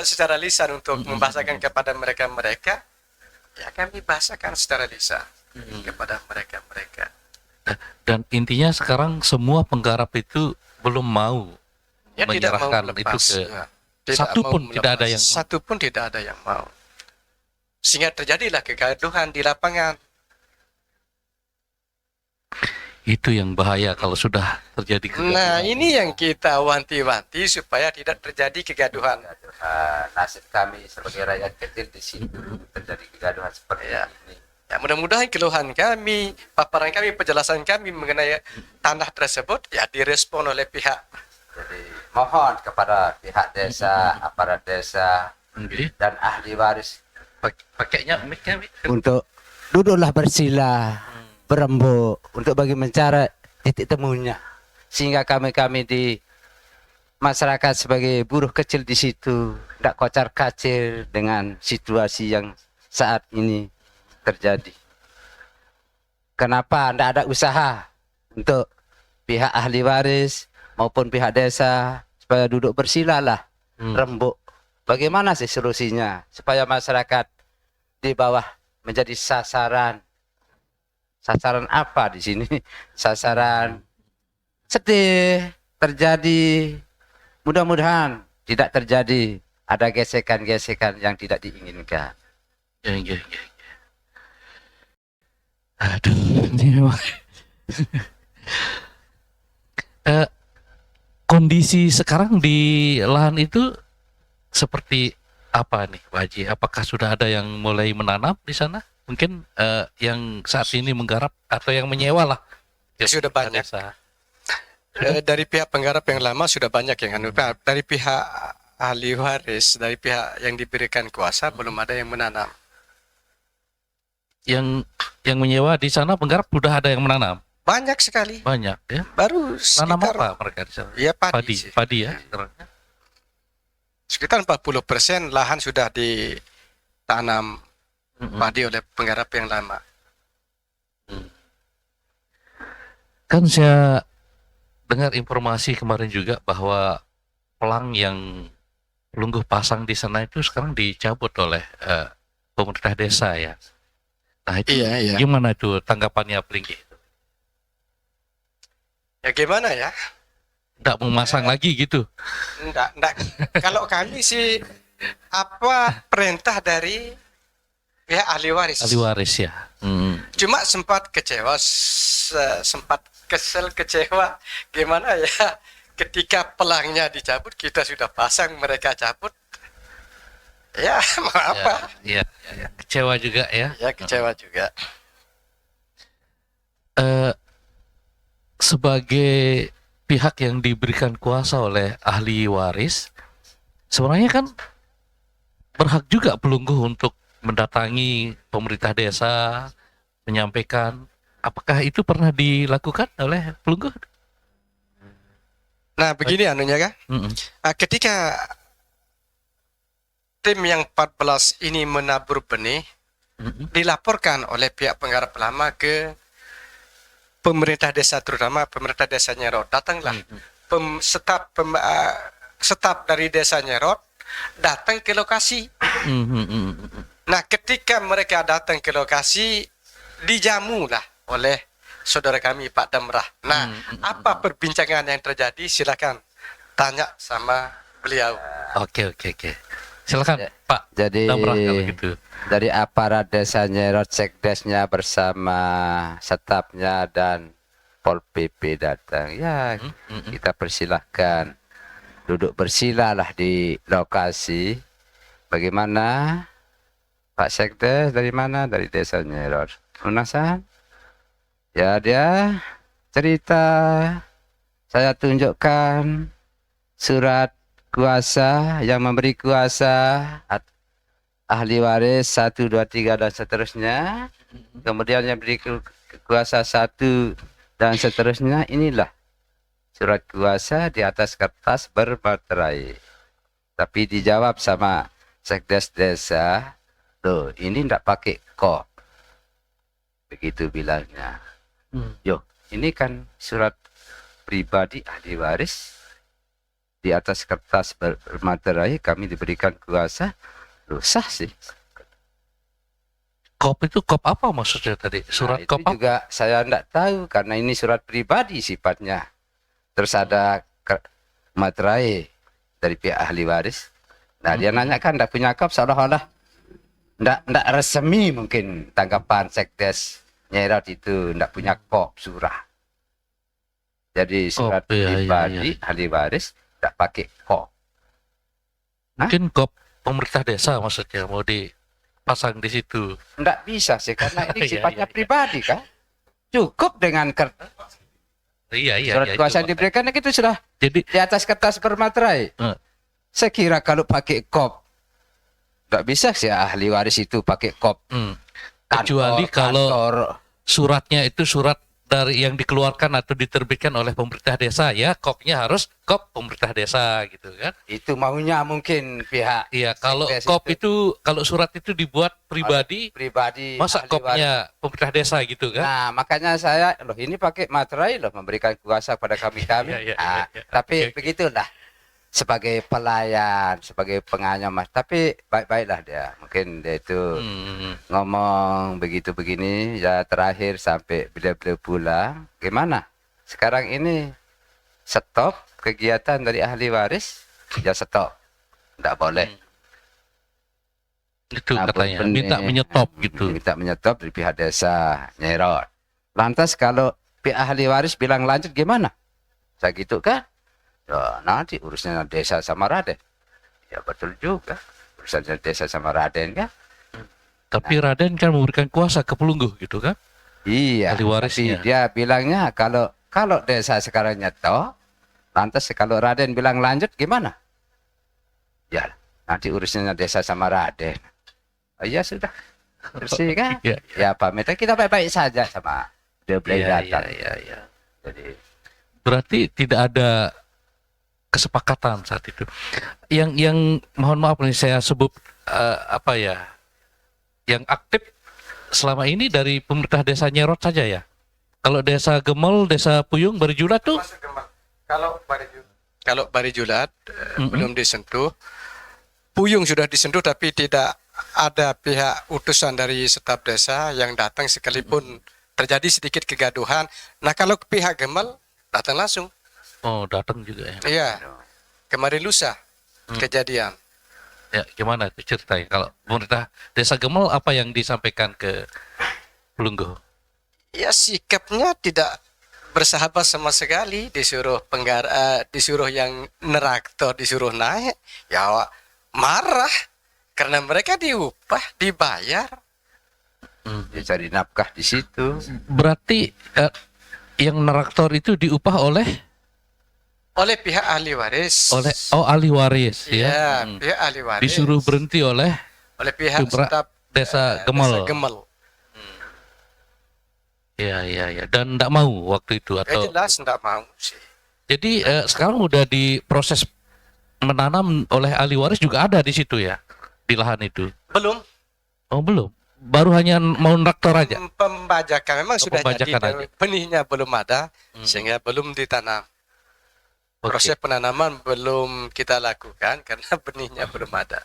secara lisan untuk membahasakan kepada mereka. Ya, kami bahasakan secara lisan kepada mereka. Dan intinya sekarang semua penggarap itu belum mau menyerahkan itu ke satu pun tidak ada yang mau. Sehingga terjadilah kegaduhan di lapangan. Itu yang bahaya kalau sudah terjadi kegaduhan. Nah, ini yang kita wanti-wanti supaya tidak terjadi kegaduhan. Nasib kami sebagai rakyat kecil di situ terjadi kegaduhan seperti ini. Ya, mudah-mudahan keluhan kami, paparan kami, penjelasan kami mengenai tanah tersebut ya direspon oleh pihak. Jadi mohon kepada pihak desa, aparat desa, dan ahli waris pakainya mic-nya untuk duduklah bersila, berembuk untuk bagi mencari titik temunya, sehingga kami di masyarakat sebagai buruh kecil di situ tidak kocar-kacir dengan situasi yang saat ini terjadi. Kenapa tidak ada usaha untuk pihak ahli waris maupun pihak desa supaya duduk bersilalah, rembuk. Bagaimana sih solusinya supaya masyarakat di bawah menjadi sasaran? Sasaran apa di sini? Sasaran sedih terjadi. Mudah-mudahan tidak terjadi ada gesekan-gesekan yang tidak diinginkan. Ya. Aduh, ini memang. Kondisi sekarang di lahan itu seperti apa nih, Pak Haji? Apakah sudah ada yang mulai menanam di sana? Mungkin yang saat ini menggarap atau yang menyewa lah. Ya, Sudah banyak. desa. Dari pihak penggarap yang lama sudah banyak yang dari pihak ahli waris, dari pihak yang diberikan kuasa belum ada yang menanam. Yang menyewa di sana penggarap sudah ada yang menanam. Banyak sekali. Banyak ya. Baru Nanam sekitar apa mereka di sana? ya padi. sih. Padi ya. Sekarangnya. Sekitar 40% lahan sudah ditanam padi oleh penggarap yang lama. Kan saya dengar informasi kemarin juga bahwa pelang yang Pelungguh pasang di sana itu sekarang dicabut oleh pemerintah desa ya. Nah itu Iya. gimana itu tanggapannya Pelinggi? Ya gimana ya? Nggak mau masang lagi gitu? Enggak. Kalau kami sih perintah dari pihak ahli waris. Ahli waris ya. Cuma sempat kecewa, sempat kesel, kecewa. Gimana ya? Ketika pelangnya dicabut, kita sudah pasang, mereka cabut. Ya, mau apa? Ya. Kecewa juga ya. Ya, kecewa juga. Sebagai pihak yang diberikan kuasa oleh ahli waris, sebenarnya kan berhak juga Pelungguh untuk mendatangi pemerintah desa, menyampaikan. Apakah itu pernah dilakukan oleh Pelungguh? Nah, begini anunya kan. Ketika tim yang 14 ini menabur benih, dilaporkan oleh pihak penggarap lama ke pemerintah desa, terutama pemerintah desa Nyerot. Datanglah staf dari desa Nyerot datang ke lokasi. Nah, ketika mereka datang ke lokasi, dijamulah oleh saudara kami Pak Damrah. Nah, apa perbincangan yang terjadi? Silakan tanya sama beliau. Oke. Silakan Pak Jadi Damrah kalau gitu. dari aparat desa Nyerot, sekdesnya bersama stafnya dan Pol PP datang. Ya, kita persilahkan duduk bersilalah di lokasi. Bagaimana Pak Sekdes dari mana? Dari desa Nyerot. Lunasan? Ya, dia cerita. Saya tunjukkan surat kuasa yang memberi kuasa ahli waris 1, 2, 3 dan seterusnya. Kemudian yang beri kuasa 1 dan seterusnya. Inilah surat kuasa di atas kertas bermaterai. Tapi dijawab sama sekdes desa, loh ini tidak pakai kop. Begitu bilangnya. Yo, ini kan surat pribadi ahli waris. Di atas kertas bermaterai kami diberikan kuasa. Loh, sah sih. Kop itu kop apa maksudnya tadi? Surat Itu kop apa? juga saya tidak tahu karena ini surat pribadi sifatnya. Terus ada materai dari pihak ahli waris. Nah, dia nanya kan tidak punya kop, seolah-olah tidak resmi mungkin tanggapan sekdes Nyerot itu tidak punya kop surah. Jadi surat pribadi ahli waris tidak pakai kop. Mungkin kop pemerintah desa maksudnya mau dipasang di situ. Tidak bisa sih karena ini sifatnya Iya. pribadi kan. Cukup dengan Iya. surat kuasa yang diberikan itu sudah Jadi di atas kertas bermaterai. Saya kira kalau pakai kop tidak bisa sih ahli waris itu pakai kop. kecuali kalau suratnya itu surat dari yang dikeluarkan atau diterbitkan oleh pemerintah desa ya, kopnya harus kop pemerintah desa gitu kan. Itu maunya mungkin pihak Iya, kalau Sekdes kop itu kalau surat itu dibuat pribadi, pribadi masa ahli waris. kopnya pemerintah desa gitu kan? Nah, makanya saya loh ini pakai materai loh memberikan kuasa pada kami. Iya, iya, Ah, iya. tapi Oke, oke. begitulah sebagai pelayan, sebagai penganyam Mas. Tapi baik-baiklah dia. Mungkin dia itu ngomong begitu begini ya terakhir sampai beliau-beliau pulang. Gimana? Sekarang ini stop kegiatan dari ahli waris, ya stop. Enggak boleh. Itu Nah, katanya, benih. minta menyetop gitu. Minta menyetop dari pihak desa, nyerot. Lantas kalau pihak ahli waris bilang lanjut gimana? Saya gitu kan? Ya nanti urusnya desa sama Raden. Ya betul juga. Urusannya desa sama Raden kan? Tapi Raden kan memberikan kuasa ke Pelungguh gitu kan? Iya. Ahli warisnya. Tapi dia bilangnya kalau desa sekarang nyetop, lantas kalau Raden bilang lanjut gimana? Ya nanti urusnya desa sama Raden. Oh, iya sudah. Bersih kan? Iya, Ya pamit kita baik-baik saja sama beliau Iya, datang. iya. Jadi Berarti tidak ada kesepakatan saat itu. Yang mohon maaf nih saya sebut apa ya? Yang aktif selama ini dari pemerintah desa Nyerot saja ya. Kalau desa Gemel, desa Puyung, Barijulat tuh Masuk Gemel. Kalau Barijulat belum disentuh, Puyung sudah disentuh tapi tidak ada pihak utusan dari staf desa yang datang sekalipun terjadi sedikit kegaduhan. Nah kalau pihak Gemel datang langsung. oh datang juga ya. Iya. Kemarin lusa kejadian. Ya gimana itu ceritanya? Kalau pemerintah desa Gemel apa yang disampaikan ke Pelungguh? Ya sikapnya tidak bersahabat sama sekali, disuruh yang neraktor disuruh naik, ya marah karena mereka diupah, dibayar. dia cari nafkah di situ. Berarti yang neraktor itu diupah oleh Oleh pihak ahli waris. ahli waris ya. Ya, pihak ahli waris. Disuruh berhenti oleh pihak staf desa Gemel. Desa Gemel. Ya. Dan tidak mau waktu itu Ya atau jelas enggak mau sih. jadi sekarang udah di proses menanam oleh ahli waris juga ada di situ ya di lahan itu. Belum. Oh belum. Baru hanya mau neraktor aja. Pembajakan memang sudah jadi, pembajakan aja. benihnya belum ada sehingga belum ditanam. Oke. Proses penanaman belum kita lakukan karena benihnya belum ada.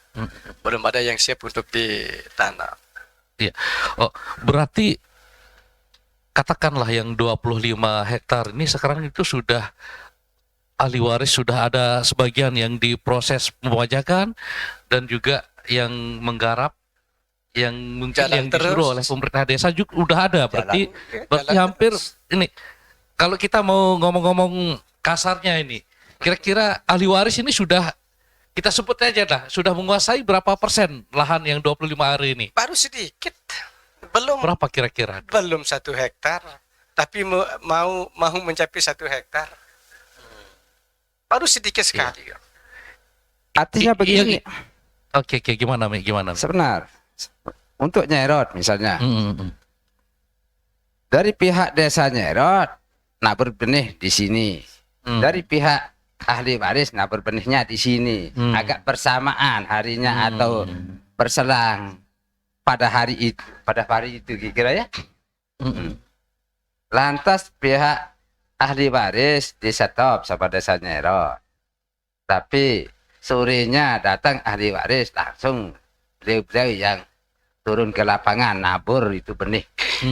Belum ada yang siap untuk ditanam. Iya. Oh, berarti katakanlah yang 25 hektar ini sekarang itu sudah ahli waris sudah ada sebagian yang diproses pembajakan dan juga yang menggarap yang mungkin Jalan yang disuruh terus. oleh pemerintah desa juga udah ada berarti Jalan hampir terus. ini kalau kita mau ngomong-ngomong kasarnya ini kira-kira ahli waris ini sudah kita sebut aja dah sudah menguasai berapa persen lahan yang 25 hari ini Baru sedikit. Belum berapa kira-kira? belum 1 hektar. Tapi mau mencapai 1 hektar. Baru sedikit sekali. Artinya begini, Oke, gimana Mi? Gimana? sebenar untuk Nyerot misalnya Mm. dari pihak desa Nyerot nabur benih di sini, dari pihak ahli waris nabur benihnya di sini, agak bersamaan harinya atau berselang pada hari itu kira ya. Lantas pihak ahli waris di stop sama desa Nyerot, tapi sorenya datang ahli waris langsung beliau yang turun ke lapangan nabur itu benih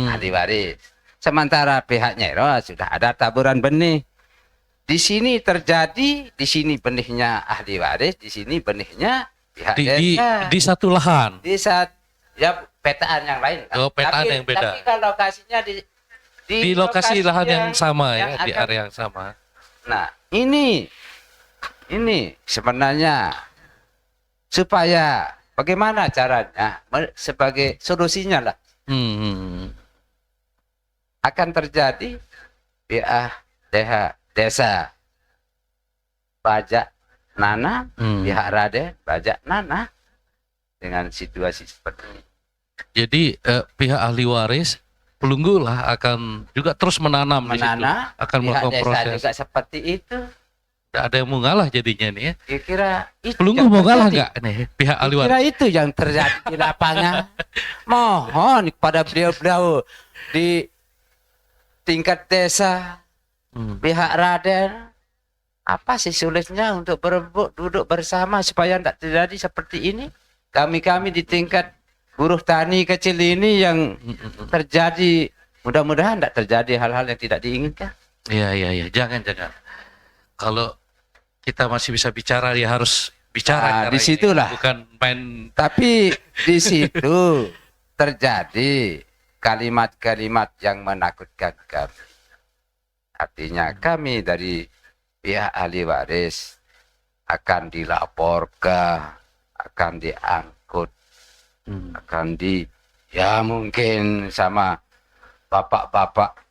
ahli waris. Sementara pihak Nyerot sudah ada taburan benih. Di sini terjadi, di sini benihnya ahli waris, di sini benihnya pihak desa. Di satu lahan. Di saat ya petaan yang lain. Oh, petaan yang beda. Tapi kalau lokasinya Di lokasi lahan yang sama ya, di akan- area yang sama. Nah, ini sebenarnya supaya bagaimana caranya sebagai solusinya lah akan terjadi pihak desa pajak nanah, pihak Raden pajak nanah dengan situasi seperti ini. Jadi pihak ahli waris Pelunggu lah akan juga terus menanam di situ, Menanam, akan pihak melakukan desa proses. juga seperti itu. Tidak ada yang mau ngalah jadinya nih ya. Kira-kira itu Pelunggu yang mau ngalah terjadi. nggak nih pihak ahli waris? Kira itu yang terjadi di lapangan. Mohon kepada beliau-beliau di tingkat desa, pihak Raden, apa sih sulitnya untuk berebut duduk bersama supaya tidak terjadi seperti ini? Kami-kami di tingkat buruh tani kecil ini yang terjadi, mudah-mudahan tidak terjadi hal-hal yang tidak diinginkan. Iya, jangan. Kalau kita masih bisa bicara ya harus bicara. Nah, karena disitulah. ini bukan main. Tapi di situ terjadi kalimat-kalimat yang menakutkan kami. Artinya kami dari pihak ahli waris akan dilaporkan, akan diangkut, akan ya mungkin sama bapak-bapak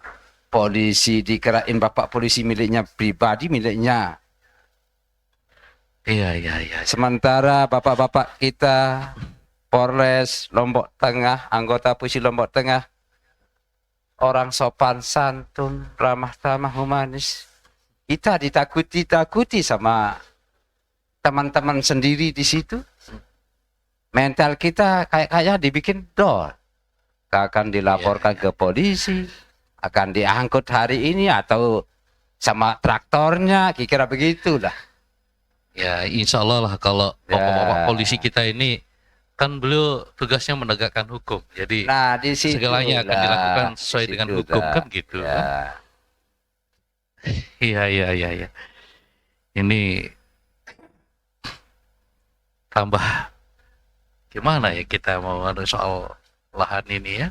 polisi, dikirain bapak polisi miliknya pribadi, miliknya. Iya. Sementara bapak-bapak kita, Polres Lombok Tengah, anggota Polisi Lombok Tengah, orang sopan santun, ramah tamah, humanis. Kita ditakuti sama teman-teman sendiri di situ. Mental kita kayak dibikin dol. Akan dilaporkan ke polisi, akan diangkut hari ini atau sama traktornya, kira-kira begitulah. Ya, insya Allah lah kalau bapak-bapak polisi kita ini kan beliau tugasnya menegakkan hukum. Jadi Nah, di situ segalanya akan dilakukan sesuai dengan hukum kan gitu. Ya. Iya. Ini tambah gimana ya kita mau ada soal lahan ini ya.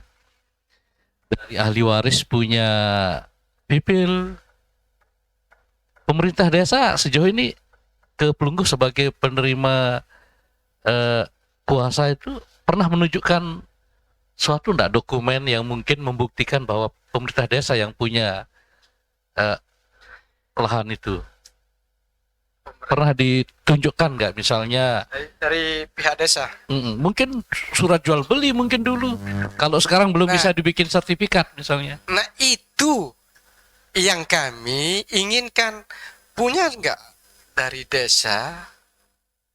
Dari ahli waris punya pipil, pemerintah desa sejauh ini ke Pelunggu sebagai penerima kuasa itu pernah menunjukkan suatu enggak dokumen yang mungkin membuktikan bahwa pemerintah desa yang punya lahan itu? Pernah ditunjukkan nggak misalnya dari pihak desa? mungkin surat jual beli mungkin dulu. Kalau sekarang belum bisa dibikin sertifikat misalnya. Nah itu yang kami inginkan, punya nggak dari desa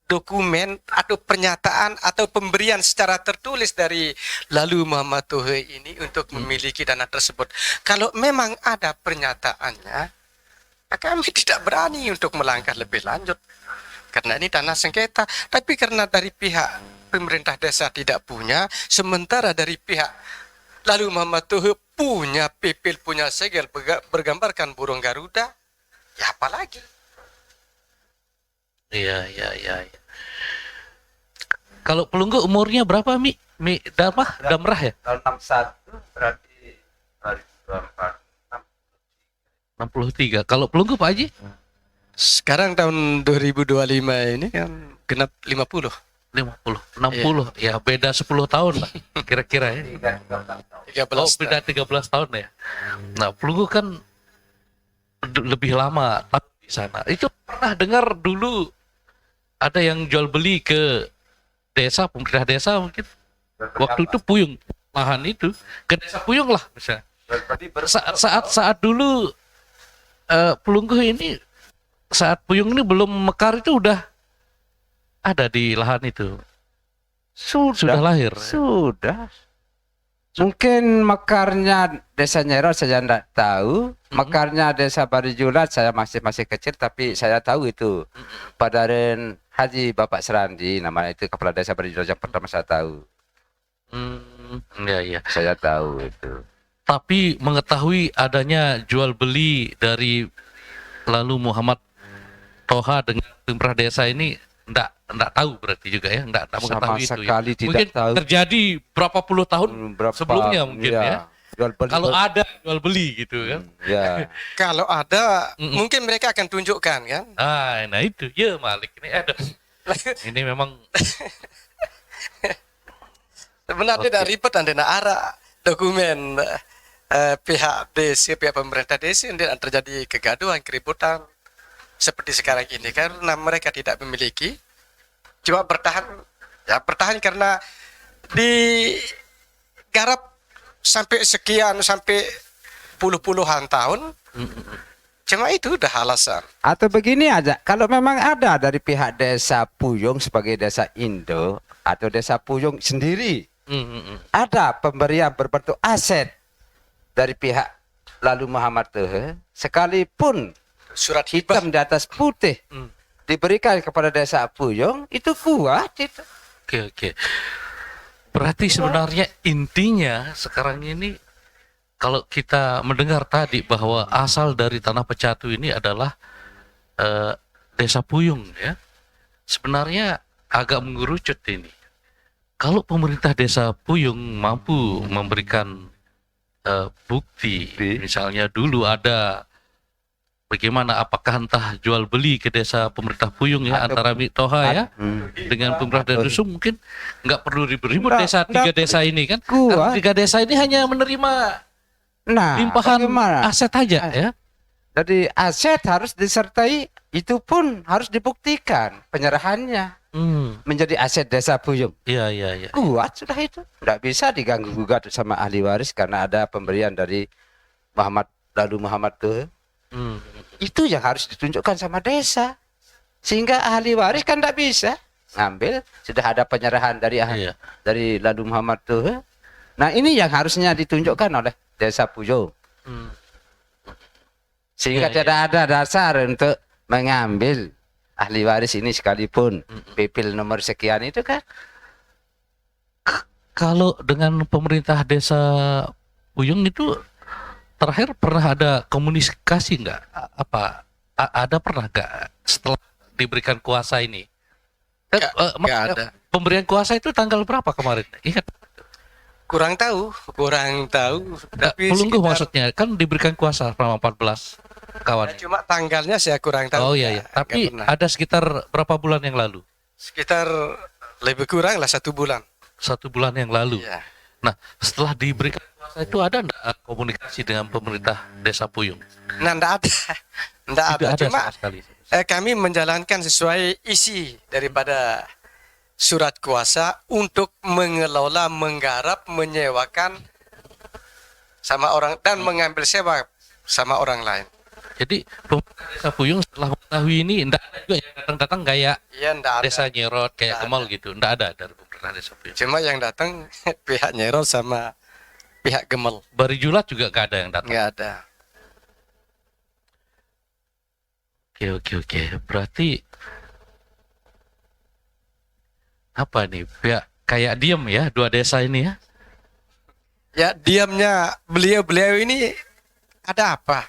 dokumen atau pernyataan atau pemberian secara tertulis dari Lalu Muhammad Tohe ini untuk memiliki dana tersebut. Kalau memang ada pernyataannya, kami tidak berani untuk melangkah lebih lanjut karena ini dana sengketa. Tapi karena dari pihak pemerintah desa tidak punya, sementara dari pihak Lalu Muhammad Tohe punya pipil, punya segel bergambarkan burung Garuda, ya apalagi. Iya. Kalau Pelunggu umurnya berapa, Mi? Damrah ya? Tahun 61 berarti 2024. 63. Kalau Pelunggu Pak Haji? Sekarang tahun 2025 ini kan genap 50. 60. Ya beda 10 tahun lah kira-kira ya. 13 Oh, beda 13 tahun ya. Nah, Pelunggu kan lebih lama di sana. Itu pernah dengar dulu ada yang jual beli ke desa, pemerintah desa mungkin. Waktu itu Puyung lahan itu ke desa Puyung lah misalnya. Saat dulu Pelunggu ini, saat Puyung ini belum mekar itu udah ada di lahan itu. Sudah lahir. Sudah. Mungkin mekarnya desa Nyero saya tidak tahu. Mekarnya desa Barijulat saya masih kecil, tapi saya tahu itu. Padaren Haji Bapak Serandi, namanya itu kepala desa Barijulat yang pertama saya tahu. Iya. Saya tahu itu. Tapi mengetahui adanya jual beli dari Lalu Muhammad Toha dengan pemerintah desa ini enggak tahu berarti juga ya, enggak mengetahui itu ya. Sekali tidak mungkin tahu. terjadi berapa puluh tahun sebelumnya mungkin ya. Kalau ada jual beli gitu kan. Ya. Kalau ada, mungkin mereka akan tunjukkan kan. Nah itu ya Malik ini ada. Ini memang sebenarnya dari ribet dan dana arah dokumen pihak desa, pihak pemerintah desa, dan terjadi kegaduhan, keributan seperti sekarang ini karena mereka tidak memiliki, cuma bertahan karena digarap sampai sekian, sampai puluh-puluhan tahun. Cuma itu udah alasan. Atau begini aja, kalau memang ada dari pihak desa Puyung sebagai desa Indo atau desa Puyung sendiri, ada pemberian berbentuk aset dari pihak Lalu Muhammad Toha, sekalipun Surat hibah. hitam di atas putih diberikan kepada desa Puyung, itu kuat itu. Oke. Berarti sebenarnya intinya sekarang ini kalau kita mendengar tadi bahwa asal dari Tanah Pecatu ini adalah desa Puyung ya. Sebenarnya agak mengerucut ini. Kalau pemerintah desa Puyung mampu memberikan bukti, misalnya dulu ada bagaimana, apakah entah jual beli ke desa pemerintah Puyung ya, antara Mik Toha ya dengan pemerintah Desa mungkin nggak perlu ribut-ribut desa, tiga desa ini kan. Kuat. Tiga desa ini hanya menerima limpahan bagaimana? aset aja ya. Jadi aset harus disertai, itu pun harus dibuktikan penyerahannya menjadi aset desa Puyung. Iya. Kuat sudah itu, tidak bisa diganggu gugat sama ahli waris karena ada pemberian dari Lalu Muhammad Toha. Itu yang harus ditunjukkan sama desa, sehingga ahli waris kan tidak bisa ngambil, sudah ada penyerahan dari dari Lalu Muhammad Toha. Nah ini yang harusnya ditunjukkan oleh desa Puyung, sehingga tidak ada dasar untuk mengambil ahli waris ini sekalipun pipil nomor sekian itu kan. Kalau dengan pemerintah desa Puyung itu terakhir pernah ada komunikasi nggak? Ada pernah nggak setelah diberikan kuasa ini? Nggak ada. Pemberian kuasa itu tanggal berapa kemarin? Ingat? Kurang tahu. Tapi Pelungguh sekitar- maksudnya kan diberikan kuasa selama 14 kawan. Cuma tanggalnya saya kurang tahu. Oh iya. Nggak Tapi pernah. ada sekitar berapa bulan yang lalu? Sekitar lebih kurang lah 1 bulan. 1 bulan yang lalu. Iya. Nah, setelah diberikan kuasa itu ada enggak komunikasi dengan pemerintah desa Puyung? Nah, enggak ada. Enggak Tidak ada. ada Cuma sama sekali. kami menjalankan sesuai isi daripada surat kuasa untuk mengelola, menggarap, menyewakan sama orang dan mengambil sewa sama orang lain. Jadi pemerintah desa Puyung setelah mengetahui ini enggak ada juga yang datang-datang kayak Iya, enggak ada. desa Nyerot, kayak Nggak Kemal gitu. Enggak ada dari pemerintah desa Puyung. Cuma yang datang pihak Nyerol sama pihak Gemel. Barijulat juga enggak ada yang datang. Enggak ada. Oke. Berarti apa nih? Pihak kayak diem ya dua desa ini ya. Ya, diamnya beliau-beliau ini ada apa?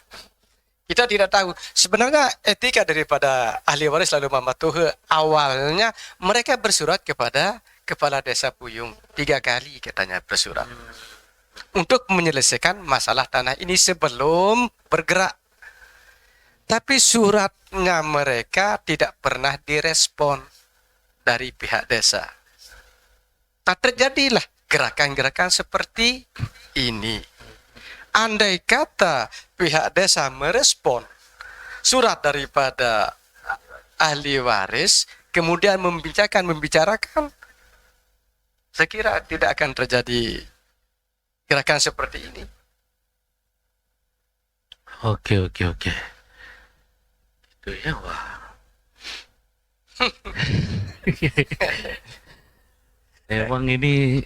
Kita tidak tahu. Sebenarnya etika daripada ahli waris Lalu Muhammad Toha awalnya mereka bersurat kepada kepala desa Puyung 3 kali katanya bersurat untuk menyelesaikan masalah tanah ini sebelum bergerak. Tapi suratnya mereka tidak pernah direspon dari pihak desa. Tak terjadilah gerakan-gerakan seperti ini. Andai kata pihak desa merespon surat daripada ahli waris, kemudian membicarakan, saya kira tidak akan terjadi gerakan seperti ini. Oke. Itu ya, wah. Emang ini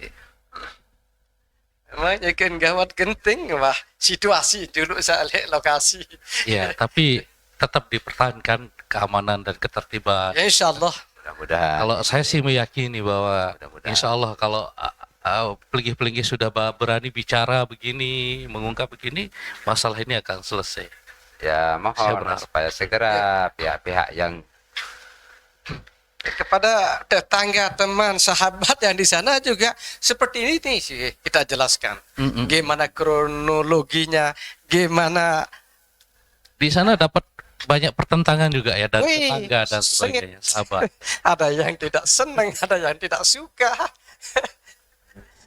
Makanya kan gawat genting wah situasi dulu saya lihat lokasi. ya, tapi tetap dipertahankan keamanan dan ketertiban. Ya insya Allah. Mudah-mudahan. Kalau saya sih meyakini bahwa Mudah-mudahan. insya Allah kalau pelinggih-pelinggih sudah berani bicara begini, mengungkap begini, masalah ini akan selesai. Ya Saya mohon berharap. supaya segera pihak-pihak yang Kepada tetangga, teman, sahabat yang di sana juga seperti ini nih sih kita jelaskan. Gimana kronologinya, gimana Di sana dapat banyak pertentangan juga ya dari Wih, tetangga dan sengit. sebagainya, sahabat. ada yang tidak senang, ada yang tidak suka.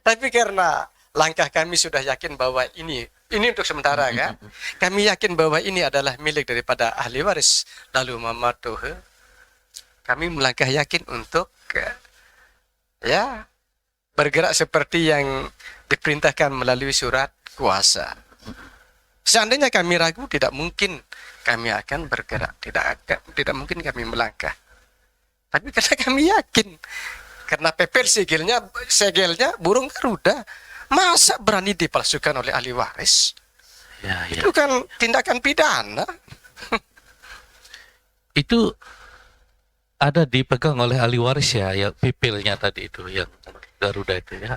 Tapi karena langkah kami sudah yakin bahwa ini untuk sementara kan. Kami yakin bahwa ini adalah milik daripada ahli waris Lalu Muhammad Toha. Kami melangkah yakin untuk ya bergerak seperti yang diperintahkan melalui surat kuasa. Seandainya kami ragu, tidak mungkin kami akan bergerak, tidak mungkin kami melangkah. Tapi karena kami yakin, karena pepel segelnya burung Garuda, masa berani dipalsukan oleh ahli waris? Ya, ya. Itu kan tindakan pidana. Itu ada dipegang oleh ahli waris ya, ya pipilnya tadi itu yang Garuda itu ya.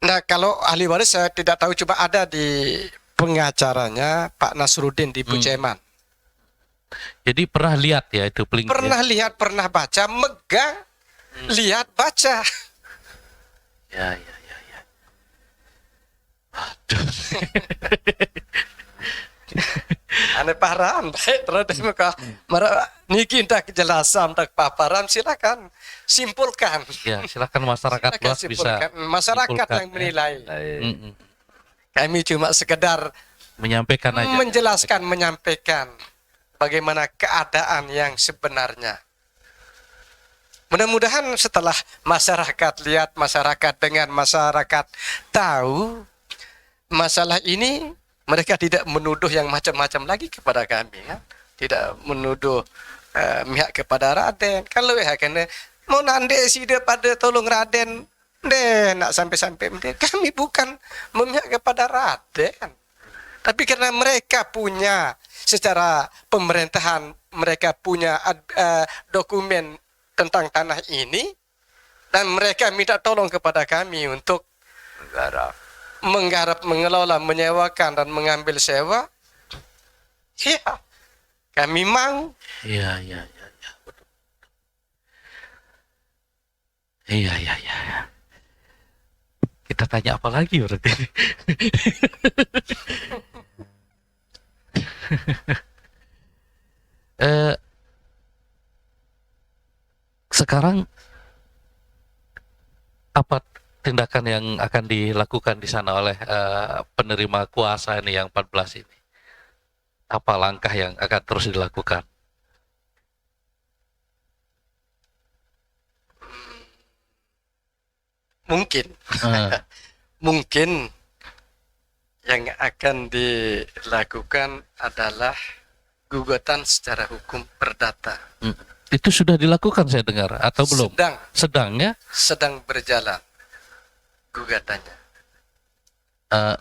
Nah, kalau ahli waris saya tidak tahu, coba ada di pengacaranya Pak Nasruddin di Buceman. Jadi pernah lihat ya itu peling. Pernah lihat, pernah baca, megang, lihat, baca. Ya, ya, ya, ya. Aduh. Ane paharan, baik terus muka niki tak kejelasan tak paparan, silakan simpulkan. Ya, silakan masyarakat Silakan luas bisa simpulkan. Masyarakat simpulkan, yang menilai. Mm-mm. Kami cuma sekedar Menyampaikan aja. menyampaikan bagaimana keadaan yang sebenarnya. Mudah-mudahan setelah masyarakat lihat, masyarakat dengan masyarakat tahu masalah ini, mereka tidak menuduh yang macam-macam lagi kepada kami, ya. Tidak menuduh pihak kepada Raden. Kalau ya kena mau nande sida pada tolong Raden, nak sampai-sampai kami bukan memihak kepada Raden. Tapi karena mereka punya secara pemerintahan, mereka punya dokumen tentang tanah ini, dan mereka minta tolong kepada kami untuk menggarap, mengelola, menyewakan, dan mengambil sewa. Ya, kami mau. Iya, iya, iya, iya. Betul. Iya, iya, iya. Kita tanya apa lagi berarti? Sekarang apa tindakan yang akan dilakukan di sana oleh penerima kuasa ini yang 14 ini? Apa langkah yang akan terus dilakukan? Mungkin mungkin yang akan dilakukan adalah gugatan secara hukum perdata. Itu sudah dilakukan saya dengar atau belum? Sedang ya? Sedang berjalan gugatannya.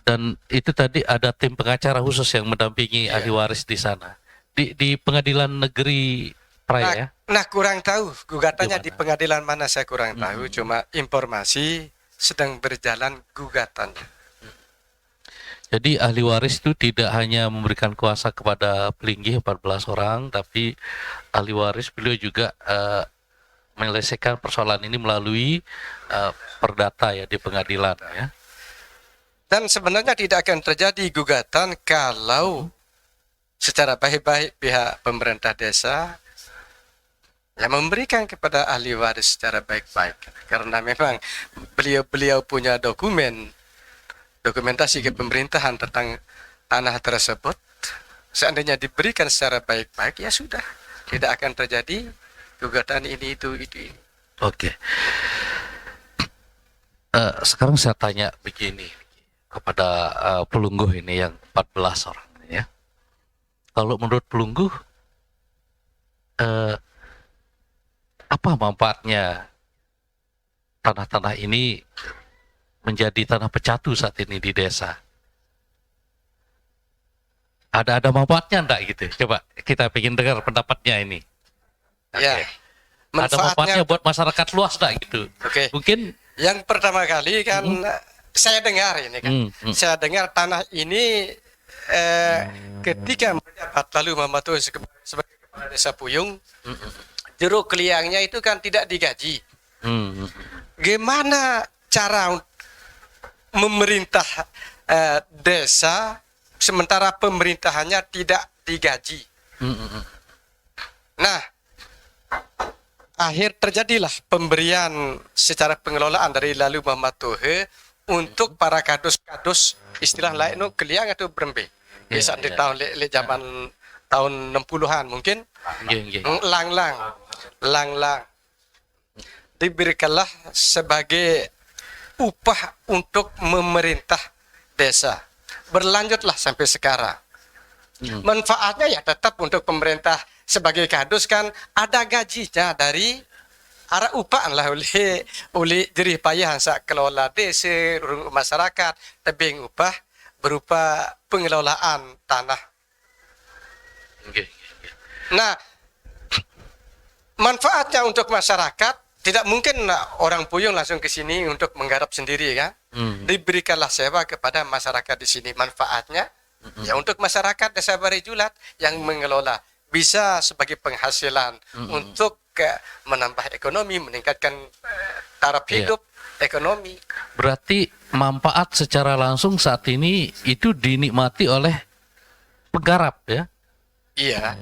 Dan itu tadi ada tim pengacara khusus yang mendampingi ahli waris di sana. Di pengadilan negeri Praia ya? Nah, kurang tahu gugatannya di pengadilan mana, saya kurang tahu. Cuma informasi sedang berjalan gugatannya. Jadi ahli waris itu tidak hanya memberikan kuasa kepada pelinggih 14 orang, tapi ahli waris beliau juga menyelesaikan persoalan ini melalui perdata ya di pengadilan ya. Dan sebenarnya tidak akan terjadi gugatan kalau secara baik-baik pihak pemerintah desa yang memberikan kepada ahli waris secara baik-baik, karena memang beliau punya dokumentasi kepemerintahan tentang tanah tersebut. Seandainya diberikan secara baik-baik, ya sudah, tidak akan terjadi gugatan ini itu. Oke. Sekarang saya tanya begini kepada pelungguh ini yang 14 orang ya. Kalau menurut pelungguh apa manfaatnya tanah-tanah ini menjadi tanah pecatu saat ini di desa? Ada manfaatnya enggak gitu? Coba kita ingin dengar pendapatnya ini. Ya. Ada manfaatnya buat masyarakat luas enggak gitu? Oke. Mungkin yang pertama kali kan saya dengar ini kan. Saya dengar tanah ini ketika menjabat lalu membantu sebagai kepala desa Puyung, jeruk liangnya itu kan tidak digaji. Gimana cara memerintah desa sementara pemerintahannya tidak digaji? Nah, akhir terjadilah pemberian secara pengelolaan dari lalu Muhammad Tohe untuk para kadus-kadus, istilah lain no keliang atau berembe. Bisa di tahun zaman tahun 60-an mungkin. Lang-lang diberikanlah sebagai upah untuk memerintah desa. Berlanjutlah sampai sekarang. Manfaatnya ya tetap untuk pemerintah sebagai kadus kan ada gajinya dari arah upah lah oleh jerih payah sa kelola desa masyarakat tebing upah berupa pengelolaan tanah. Oke. Nah, manfaatnya untuk masyarakat tidak mungkin orang Puyung langsung ke sini untuk menggarap sendiri kan. Diberikanlah sewa kepada masyarakat di sini. Manfaatnya ya untuk masyarakat Desa Barijulat yang mengelola bisa sebagai penghasilan untuk menambah ekonomi, meningkatkan taraf hidup ekonomi. Berarti manfaat secara langsung saat ini itu dinikmati oleh penggarap ya. Iya.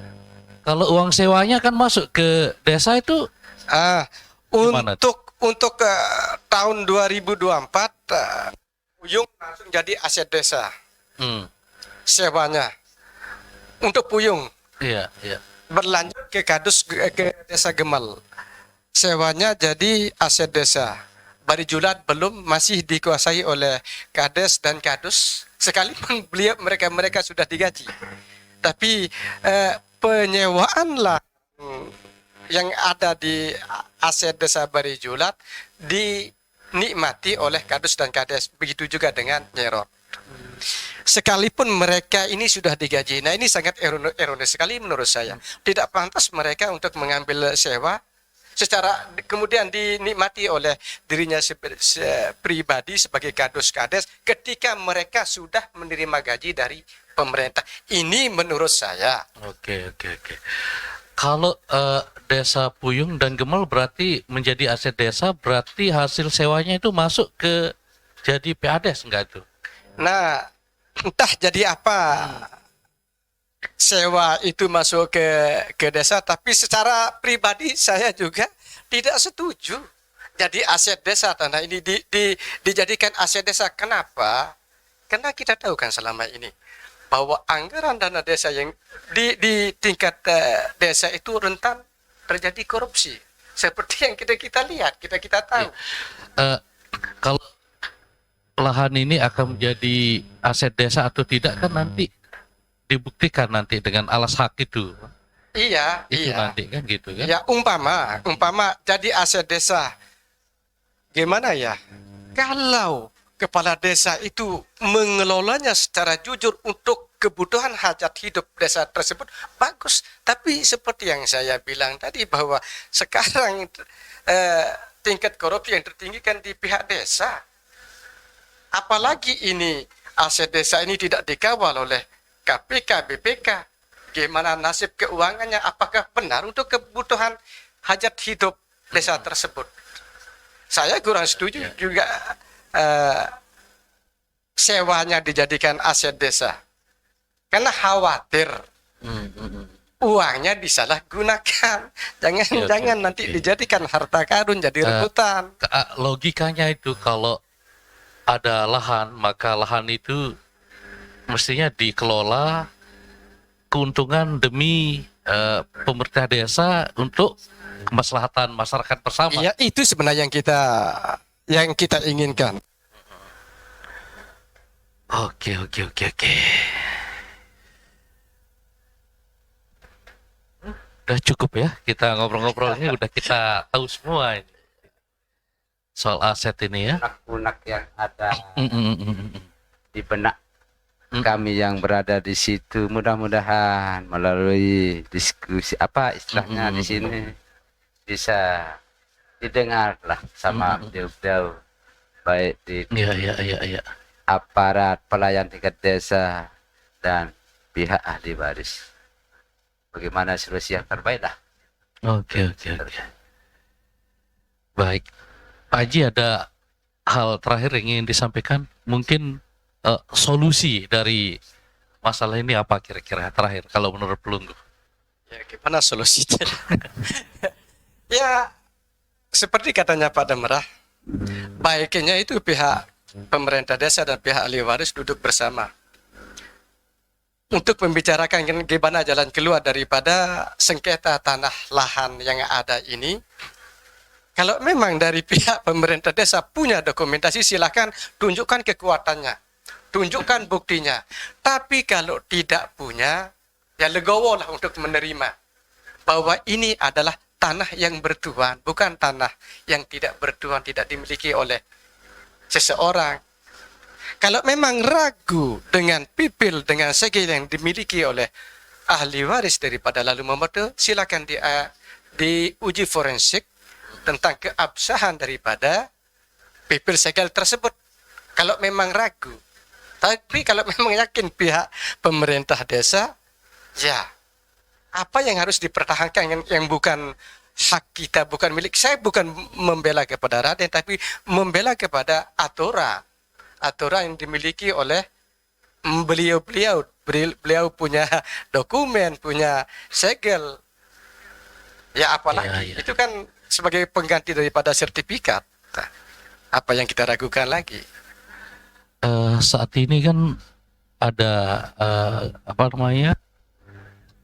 Kalau uang sewanya kan masuk ke desa itu gimana? Untuk tahun 2024 Puyung langsung jadi aset desa. Sewanya untuk Puyung. Iya. Berlanjut ke kadus ke desa Gemal. Sewanya jadi aset desa. Barijulat belum, masih dikuasai oleh kades dan kadus. Sekalipun mereka sudah digaji. Tapi penyewaan lah yang ada di aset desa Barijulat dinikmati oleh kadus dan kades. Begitu juga dengan Nyerot. Sekalipun mereka ini sudah digaji. Nah ini sangat ironis sekali menurut saya. Tidak pantas mereka untuk mengambil sewa secara kemudian dinikmati oleh dirinya pribadi sebagai kadus kades ketika mereka sudah menerima gaji dari pemerintah. Ini menurut saya. Oke. Kalau desa Puyung dan Gemal berarti menjadi aset desa, berarti hasil sewanya itu masuk ke jadi PADES enggak itu? Nah, entah jadi apa sewa itu masuk ke desa, tapi secara pribadi saya juga tidak setuju jadi aset desa tanah ini dijadikan aset desa. Kenapa? Karena kita tahu kan selama ini bahwa anggaran dana desa yang di tingkat desa itu rentan terjadi korupsi seperti yang kita lihat, kita tahu. Kalau lahan ini akan menjadi aset desa atau tidak kan nanti dibuktikan nanti dengan alas hak itu. Iya. Nanti kan gitu kan. Ya umpama jadi aset desa. Gimana ya? Kalau kepala desa itu mengelolanya secara jujur untuk kebutuhan hajat hidup desa tersebut, bagus. Tapi seperti yang saya bilang tadi bahwa sekarang tingkat korupsi yang tertinggi kan di pihak desa. Apalagi ini aset desa ini tidak dikawal oleh KPK, BPK. Gimana nasib keuangannya? Apakah benar untuk kebutuhan hajat hidup desa tersebut? Saya kurang setuju juga sewanya dijadikan aset desa. Karena khawatir uangnya disalahgunakan. Jangan nanti dijadikan harta karun jadi rebutan. Logikanya itu kalau ada lahan, maka lahan itu mestinya dikelola keuntungan demi pemerintah desa untuk kemaslahatan masyarakat bersama. Iya, itu sebenarnya yang kita inginkan. Oke. Udah cukup ya, kita ngobrol-ngobrolnya udah kita tahu semua ini. Soal aset ini ya. Unak-unak yang ada di benak kami yang berada di situ, mudah-mudahan melalui diskusi apa istilahnya di sini bisa didengar lah sama beliau-beliau, baik di aparat pelayan tingkat desa dan pihak ahli waris. Bagaimana solusi yang terbaik lah. Oke. Baik, Pak Haji ada hal terakhir yang ingin disampaikan? Mungkin solusi dari masalah ini apa kira-kira terakhir kalau menurut Pelunggu? Ya, gimana solusinya? Ya, seperti katanya Pak Demerah, baiknya itu pihak pemerintah desa dan pihak ahli waris duduk bersama untuk membicarakan gimana jalan keluar daripada sengketa tanah lahan yang ada ini. Kalau memang dari pihak pemerintah desa punya dokumentasi, silakan tunjukkan kekuatannya, tunjukkan buktinya. Tapi kalau tidak punya, ya legowo lah untuk menerima bahwa ini adalah tanah yang bertuan, bukan tanah yang tidak bertuan, tidak dimiliki oleh seseorang. Kalau memang ragu dengan pipil, dengan segel yang dimiliki oleh ahli waris daripada Lalu Momotdo, silakan diuji forensik tentang keabsahan daripada pipil segel tersebut. Kalau memang ragu, tapi kalau memang yakin pihak pemerintah desa, ya apa yang harus dipertahankan yang bukan hak kita, bukan milik saya, bukan membela kepada Raden, tapi membela kepada aturan yang dimiliki oleh beliau punya dokumen, punya segel. Ya apalagi itu kan sebagai pengganti daripada sertifikat. Nah, apa yang kita ragukan lagi? Saat ini kan ada apa namanya,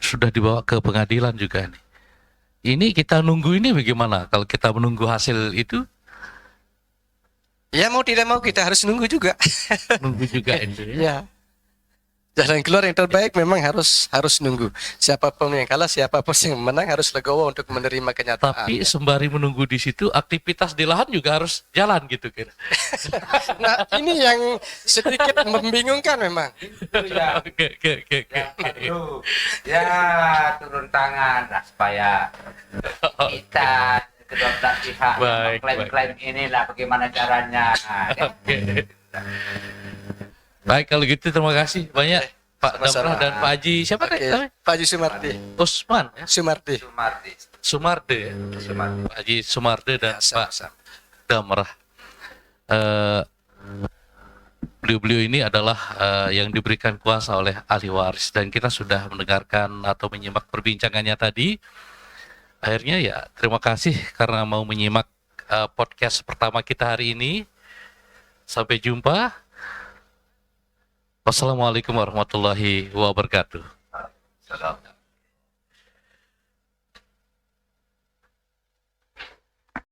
sudah dibawa ke pengadilan juga nih. Ini kita nunggu ini bagaimana? Kalau kita menunggu hasil itu? Ya mau tidak mau kita harus nunggu juga. Nunggu juga itu ya. Ya. Jalan keluar yang terbaik memang harus nunggu. Siapapun yang kalah, siapapun yang menang harus legowo untuk menerima kenyataan. Tapi sembari menunggu di situ, aktivitas di lahan juga harus jalan gitu kira. Nah ini yang sedikit membingungkan memang. Ya, Oke. ya turun tangan lah supaya kita kedua belah pihak Baik, klaim-klaim inilah bagaimana caranya. Oke. Baik, kalau gitu terima kasih banyak Pak Sama-sama. Damrah dan Pak Haji. Siapa Oke, tadi namanya? Pak Haji Sumardi. Usman ya? Sumardi. Sumarde ya? Pak Haji Sumarde dan Ya, Pak sama-sama. Damrah. Beliau-beliau ini adalah yang diberikan kuasa oleh ahli waris, dan kita sudah mendengarkan atau menyimak perbincangannya tadi. Akhirnya ya terima kasih karena mau menyimak podcast pertama kita hari ini. Sampai jumpa. Wassalamualaikum warahmatullahi wabarakatuh. Salam.